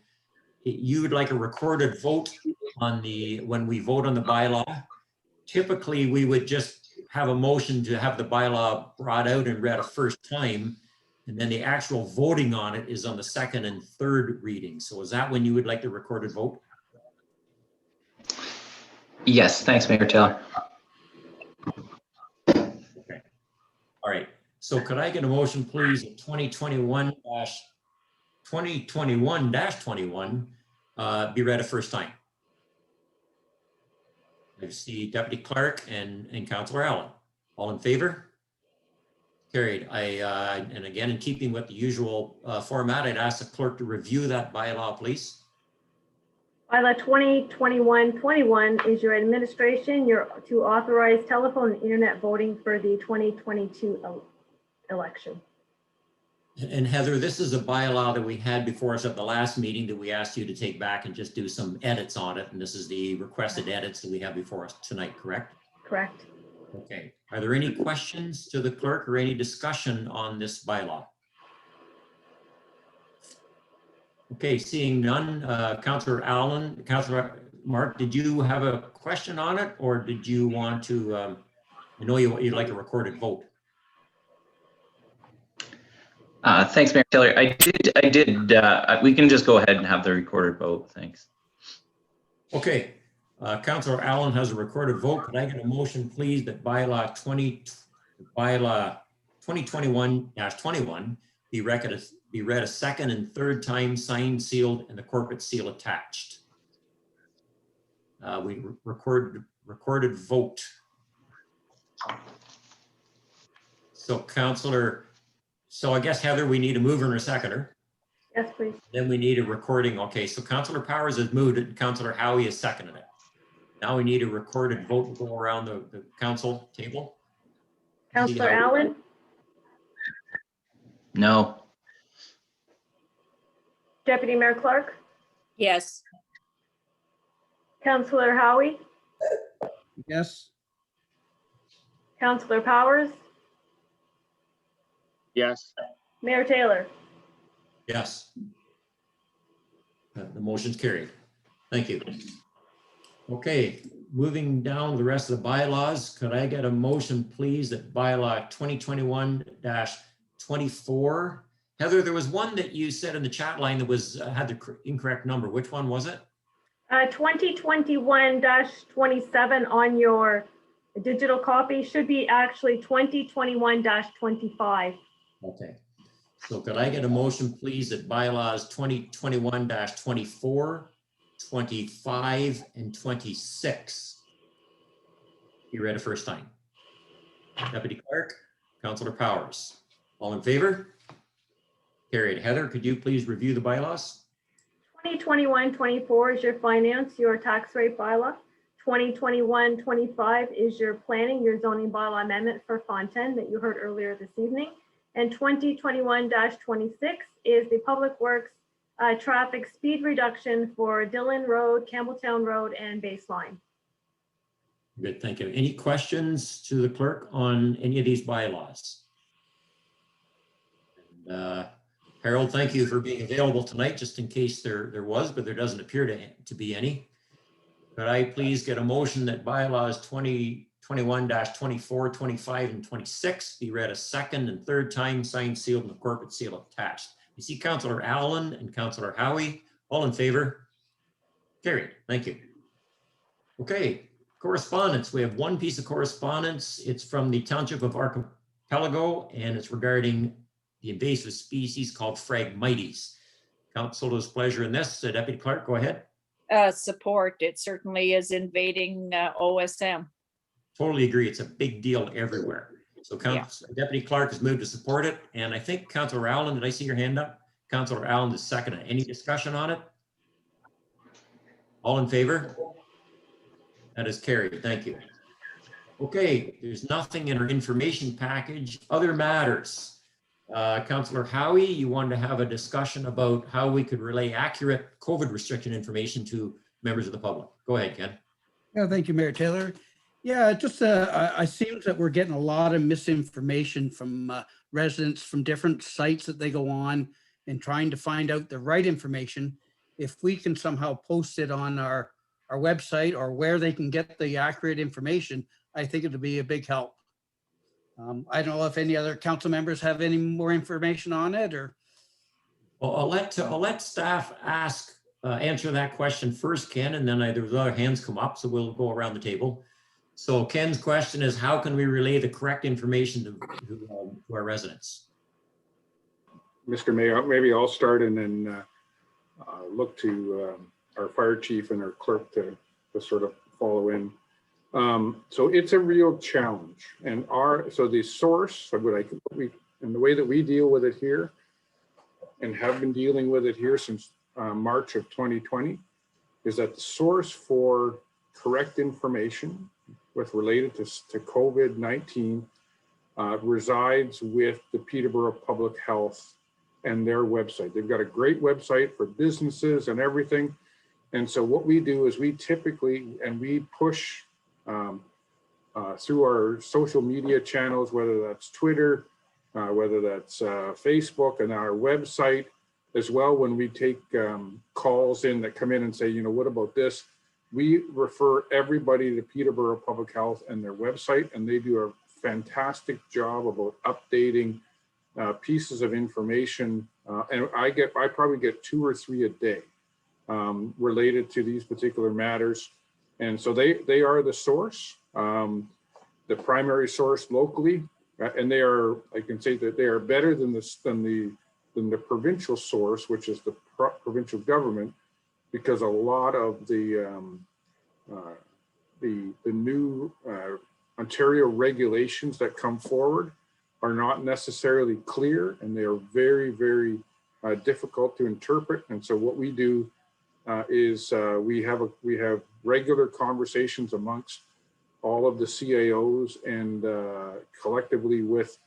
You would like a recorded vote on when we vote on the bylaw. Typically, we would just have a motion to have the bylaw brought out and read a first time. And then the actual voting on it is on the second and third reading. So is that when you would like the recorded vote? Yes, thanks, Mayor Taylor. Okay. All right. So could I get a motion, please, 2021-21 be read a first time? I see Deputy Clerk and Councillor Allen. All in favor? Carried. And again, in keeping with the usual format, I'd ask the clerk to review that bylaw, please. Bylaw 2021-21 is your administration. You're to authorize telephone and internet voting for the 2022 election. And Heather, this is a bylaw that we had before us at the last meeting that we asked you to take back and just do some edits on it. And this is the requested edits that we have before us tonight, correct? Correct. Okay. Are there any questions to the clerk or any discussion on this bylaw? Okay, seeing none, Councillor Allen, Councillor Mark, did you have a question on it, or did you want to, I know you'd like a recorded vote. Thanks, Mayor Taylor. I did, we can just go ahead and have the recorded vote. Thanks. Okay, Councillor Allen has a recorded vote. Could I get a motion, please, that bylaw 2021-21 be read a second and third time, signed, sealed, and the corporate seal attached? We recorded vote. So so I guess, Heather, we need a mover and a seconder. Yes, please. Then we need a recording. Okay, so Councillor Powers has moved it, Councillor Howie has seconded it. Now we need a recorded vote to go around the council table. Councillor Allen, No. Deputy Mayor Clark, Yes. Councillor Howie, Yes. Councillor Powers, Yes. Mayor Taylor. Yes. The motion's carried. Thank you. Okay, moving down to the rest of the bylaws, could I get a motion, please, that bylaw 2021-24? Heather, there was one that you said in the chat line that was had the incorrect number. Which one was it? 2021-27 on your digital copy should be actually 2021-25. Okay. So could I get a motion, please, that bylaws 2021-24, 25, and 26 be read a first time? Deputy Clerk, Councillor Powers. All in favor? Carried. Heather, could you please review the bylaws? 2021-24 is your finance, your tax rate bylaw. 2021-25 is your planning, your zoning bylaw amendment for Fontaine that you heard earlier this evening. And 2021-26 is the Public Works traffic speed reduction for Dillon Road, Campbelltown Road, and Baseline. Good, thank you. Any questions to the clerk on any of these bylaws? And, Harold, thank you for being available tonight, just in case there was, but there doesn't appear to be any. Could I please get a motion that bylaws 2021-24, 25, and 26 be read a second and third time, signed, sealed, and the corporate seal attached? You see Councillor Allen and Councillor Howie, all in favor? Carried. Thank you. Okay, correspondence. We have one piece of correspondence. It's from the Township of Archipelago, and it's regarding the invasive species called Phragmites. Council's pleasure in this. Deputy Clerk, go ahead. Support. It certainly is invading OSM. Totally agree. It's a big deal everywhere. So Deputy Clerk has moved to support it. And I think Councillor Allen, did I see your hand up? Councillor Allen is second. Any discussion on it? All in favor? That is carried. Thank you. Okay, there's nothing in our information package. Other matters. Councillor Howie, you wanted to have a discussion about how we could relay accurate COVID restriction information to members of the public. Go ahead, Ken. Yeah, thank you, Mayor Taylor. Yeah, just it seems that we're getting a lot of misinformation from residents from different sites that they go on and trying to find out the right information. If we can somehow post it on our website or where they can get the accurate information, I think it'll be a big help. I don't know if any other council members have any more information on it or. Well, I'll let staff answer that question first, Ken, and then there's other hands come up, so we'll go around the table. So Ken's question is, how can we relay the correct information to our residents? Mr. Mayor, maybe I'll start and then look to our fire chief and our clerk to sort of follow in. So it's a real challenge, and so the source of and the way that we deal with it here and have been dealing with it here since March of 2020 is that the source for correct information related to COVID-19 resides with the Peterborough Public Health and their website. They've got a great website for businesses and everything. And so what we do is we push through our social media channels, whether that's Twitter, whether that's Facebook, and our website as well. When we take calls in that come in and say, what about this? We refer everybody to Peterborough Public Health and their website, and they do a fantastic job about updating pieces of information. And I probably get 2 or 3 a day related to these particular matters. And so they are the source, the primary source locally. And I can say that they are better than the provincial source, which is the provincial government, because a lot of the new Ontario regulations that come forward are not necessarily clear, and they are very, very difficult to interpret. And so what we do is we have regular conversations amongst all of the CAOs and collectively with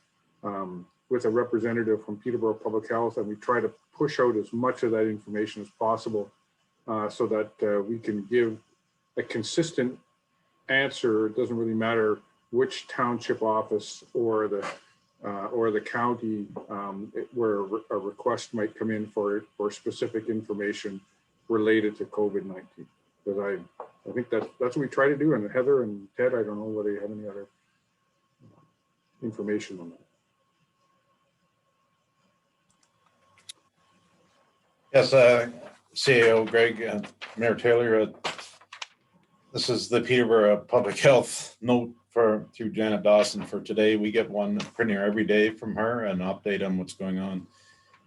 a representative from Peterborough Public Health, and we try to push out as much of that information as possible so that we can give a consistent answer. It doesn't really matter which township office or the county where a request might come in for specific information related to COVID-19. Because I think that's what we try to do. And Heather and Ted, I don't know whether you have any other information on that. Yes, CAO Greg, Mayor Taylor, this is the Peterborough Public Health note through Janet Dawson for today. We get one pretty near every day from her, and update on what's going on.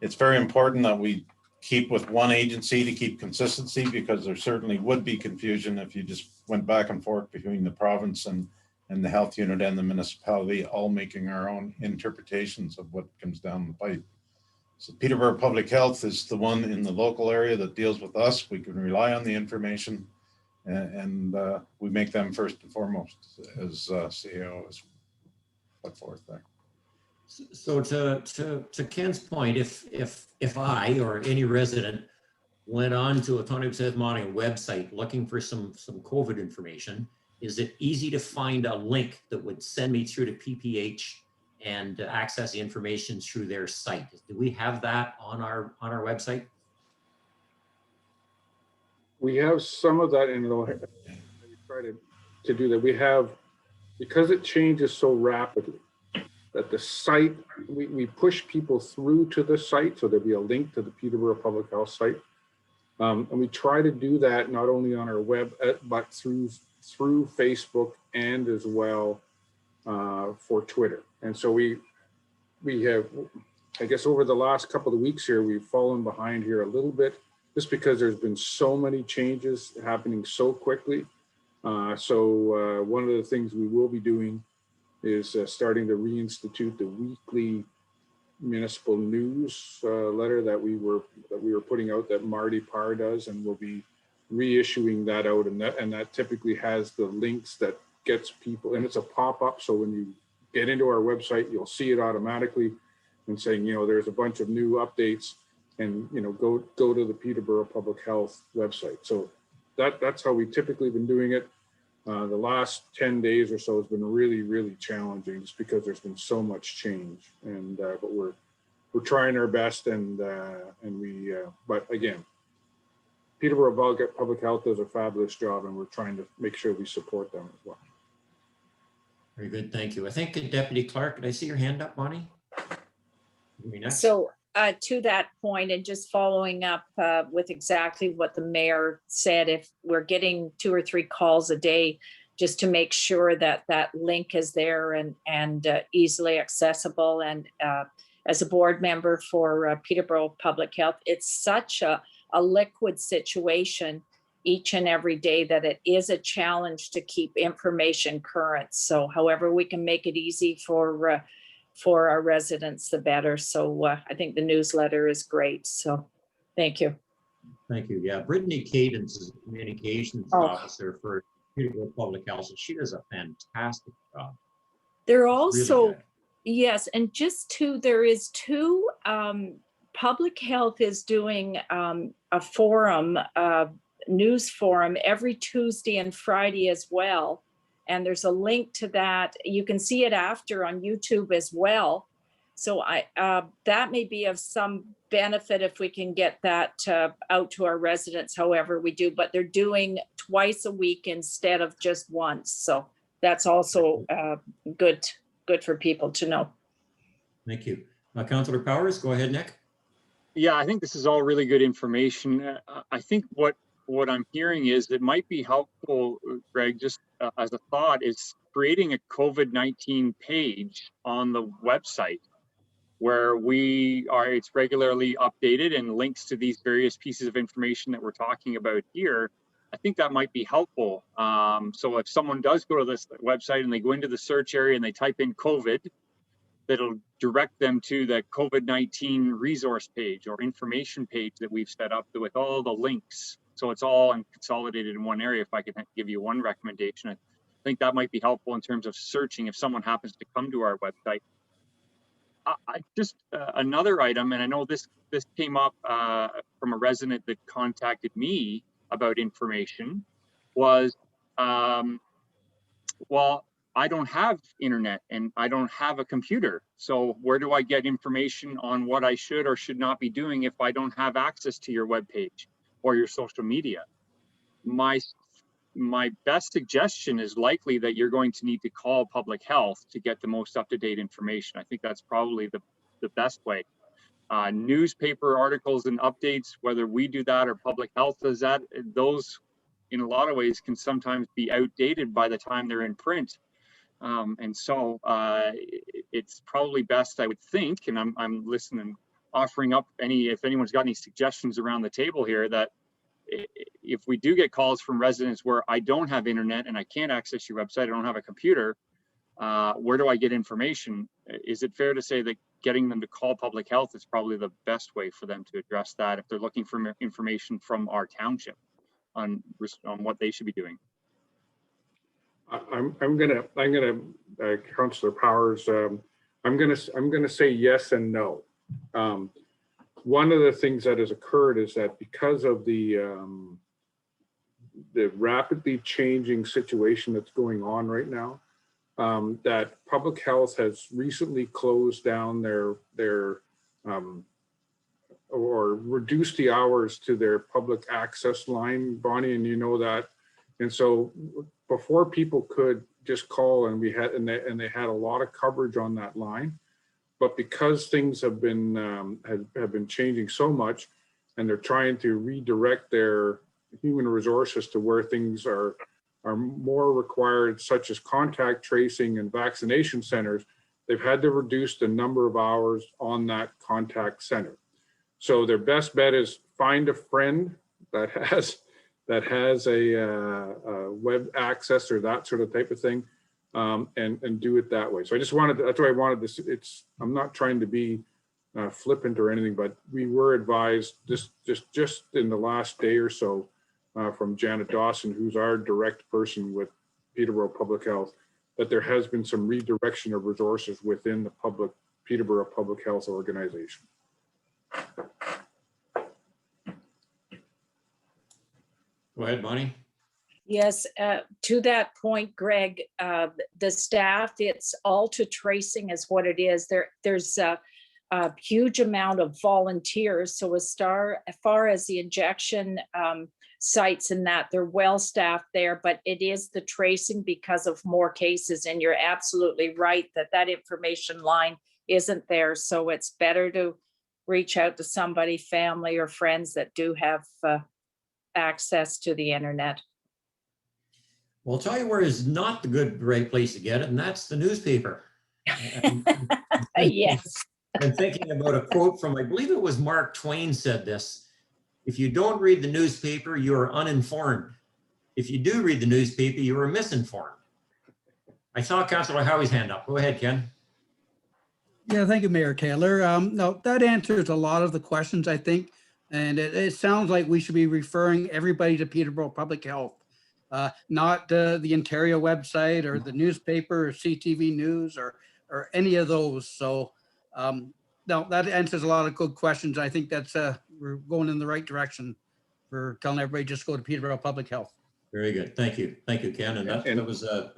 It's very important that we keep with one agency to keep consistency, because there certainly would be confusion if you just went back and forth between the province and the health unit and the municipality, all making our own interpretations of what comes down the pipe. So Peterborough Public Health is the one in the local area that deals with us. We can rely on the information, and we make them first and foremost as CEO is put forth there. So to Ken's point, if I or any resident went on to Otonabee-South website looking for some COVID information, is it easy to find a link that would send me through to PPH and access the information through their site? Do we have that on our website? We have some of that, and we try to do that. We have, because it changes so rapidly, that the site, we push people through to the site, so there'll be a link to the Peterborough Public Health site. And we try to do that not only on our web, but through Facebook and as well for Twitter. And so we have, I guess over the last couple of weeks here, we've fallen behind here a little bit, just because there's been so many changes happening so quickly. So one of the things we will be doing is starting to reinstitute the weekly municipal news letter that we were putting out, that Marty Parr does, and we'll be reissuing that out, and that typically has the links that gets people, and it's a pop-up, so when you get into our website, you'll see it automatically and saying, there's a bunch of new updates, and go to the Peterborough Public Health website. So that's how we typically been doing it. The last 10 days or so has been really, really challenging, just because there's been so much change, and but we're trying our best, and we but again, Peterborough Public Health does a fabulous job, and we're trying to make sure we support them as well. Very good, thank you. I think Deputy Clerk, did I see your hand up, Bonnie? Me next. So to that point, and just following up with exactly what the mayor said, if we're getting 2 or 3 calls a day, just to make sure that that link is there and easily accessible. And as a board member for Peterborough Public Health, it's such a liquid situation each and every day that it is a challenge to keep information current. So however we can make it easy for our residents, the better. So I think the newsletter is great. So thank you. Thank you. Yeah, Brittany Cadence is a communications officer for Peterborough Public Health, and she does a fantastic job. They're It's also, really good. yes, and just there is 2, Public Health is doing a forum, news forum every Tuesday and Friday as well. And there's a link to that. You can see it after on YouTube as well. So that may be of some benefit if we can get that out to our residents, however we do, but they're doing twice a week instead of just once. So that's also good for people to know. Thank you. Councillor Powers, go ahead, Nick. Yeah, I think this is all really good information. I think what I'm hearing is it might be helpful, Greg, just as a thought, is creating a COVID-19 page on the website where it's regularly updated and links to these various pieces of information that we're talking about here. I think that might be helpful. So if someone does go to this website and they go into the search area and they type in COVID, that'll direct them to the COVID-19 resource page or information page that we've set up with all the links. So it's all consolidated in one area. If I could give you one recommendation, I think that might be helpful in terms of searching if someone happens to come to our website. Just another item, and I know this came up from a resident that contacted me about information, was, well, I don't have internet and I don't have a computer. So where do I get information on what I should or should not be doing if I don't have access to your webpage or your social media? My best suggestion is likely that you're going to need to call public health to get the most up-to-date information. I think that's probably the best way. Newspaper articles and updates, whether we do that or public health does that, those in a lot of ways can sometimes be outdated by the time they're in print. And so it's probably best, I would think, and I'm listening, offering up if anyone's got any suggestions around the table here, that if we do get calls from residents where I don't have internet and I can't access your website, I don't have a computer, where do I get information? Is it fair to say that getting them to call public health is probably the best way for them to address that if they're looking for information from our township on what they should be doing? I'm gonna Councillor Powers, I'm gonna say yes and no. One of the things that has occurred is that because of the rapidly changing situation that's going on right now, that public health has recently closed down their or reduced the hours to their public access line, Bonnie, and you know that. And so before people could just call, and they had a lot of coverage on that line, but because things have been changing so much, and they're trying to redirect their human resources to where things are more required, such as contact tracing and vaccination centers, they've had to reduce the number of hours on that contact center. So their best bet is find a friend that has a web access or that sort of type of thing, and do it that way. So I just wanted to, that's why I wanted this. I'm not trying to be flippant or anything, but we were advised just in the last day or so from Janet Dawson, who's our direct person with Peterborough Public Health, that there has been some redirection of resources within the Peterborough Public Health organization. Go ahead, Bonnie. Yes, to that point, Greg, the staff, it's all to tracing is what it is. There's a huge amount of volunteers. So as far as the injection sites and that. They're well staffed there, but it is the tracing because of more cases. And you're absolutely right that that information line isn't there. So it's better to reach out to somebody, family or friends that do have access to the internet. Well, I'll tell you where is not the great place to get it, and that's the newspaper. Yes. I'm thinking about a quote from, I believe it was Mark Twain said this: if you don't read the newspaper, you are uninformed. If you do read the newspaper, you are misinformed. I saw Councillor Howie's hand up. Go ahead, Ken. Yeah, thank you, Mayor Taylor. No, that answers a lot of the questions, I think. And it sounds like we should be referring everybody to Peterborough Public Health, not the Ontario website or the newspaper or CTV News or any of those. So no, that answers a lot of good questions. I think that's we're going in the right direction for telling everybody just go to Peterborough Public Health. Very good. Thank you. Thank you, Ken. And that was a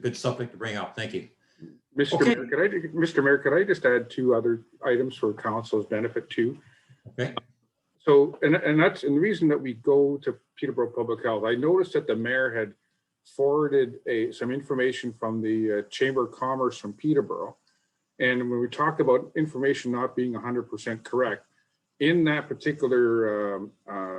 good subject to bring up. Thank you. Mr. Okay. Mayor, could I just add two other items for council's benefit too? Okay. So, and the reason that we go to Peterborough Public Health, I noticed that the mayor had forwarded some information from the Chamber of Commerce from Peterborough. And when we talked about information not being 100% correct, in that particular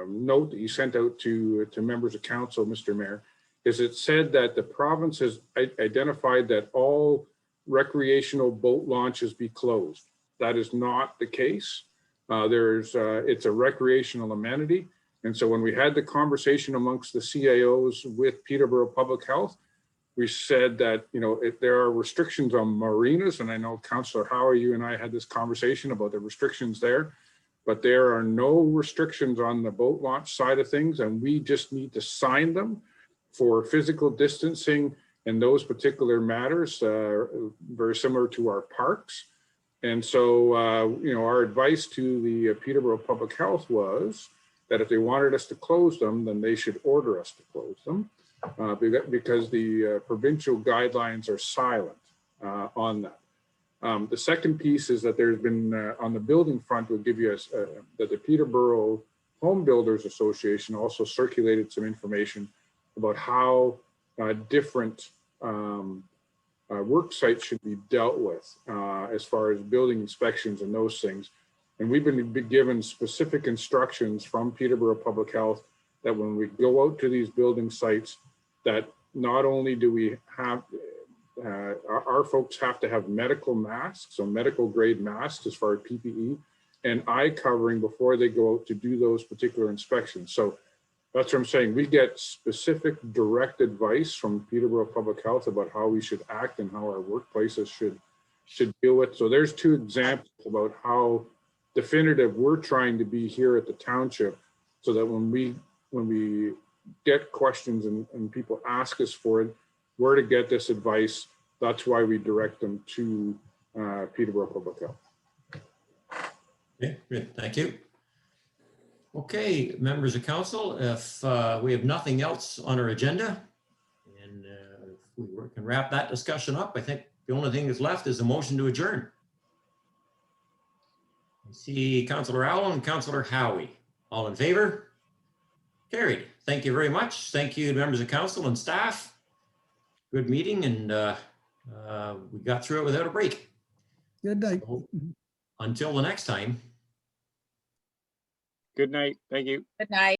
note that you sent out to members of council, Mr. Mayor, is it said that the province has identified that all recreational boat launches be closed. That is not the case. It's a recreational amenity. And so when we had the conversation amongst the CAOs with Peterborough Public Health, we said that, you know, if there are restrictions on marinas, and I know Councillor Howie, you and I had this conversation about the restrictions there, but there are no restrictions on the boat launch side of things, and we just need to sign them for physical distancing and those particular matters, very similar to our parks. And so, you know, our advice to the Peterborough Public Health was that if they wanted us to close them, then they should order us to close them because the provincial guidelines are silent on that. The second piece is that there's been on the building front, we'll give you that the Peterborough Home Builders Association also circulated some information about how different work sites should be dealt with as far as building inspections and those things. And we've been given specific instructions from Peterborough Public Health that when we go out to these building sites, that not only do we have, our folks have to have medical masks, so medical grade masks as far as PPE, and eye covering before they go out to do those particular inspections. So that's what I'm saying. We get specific direct advice from Peterborough Public Health about how we should act and how our workplaces should deal with. So there's two examples about how definitive we're trying to be here at the township, so that when we get questions and people ask us for it, where to get this advice, that's why we direct them to Peterborough Public Health. Okay, good. Thank you. Okay, members of council, if we have nothing else on our agenda, and if we can wrap that discussion up, I think the only thing that's left is a motion to adjourn. I see Councillor Allen and Councillor Howie. All in favor? Carried. Thank you very much. Thank you to members of council and staff. Good meeting, and we got through it without a break. Good night. So, until the next time. Good night. Thank you. Good night.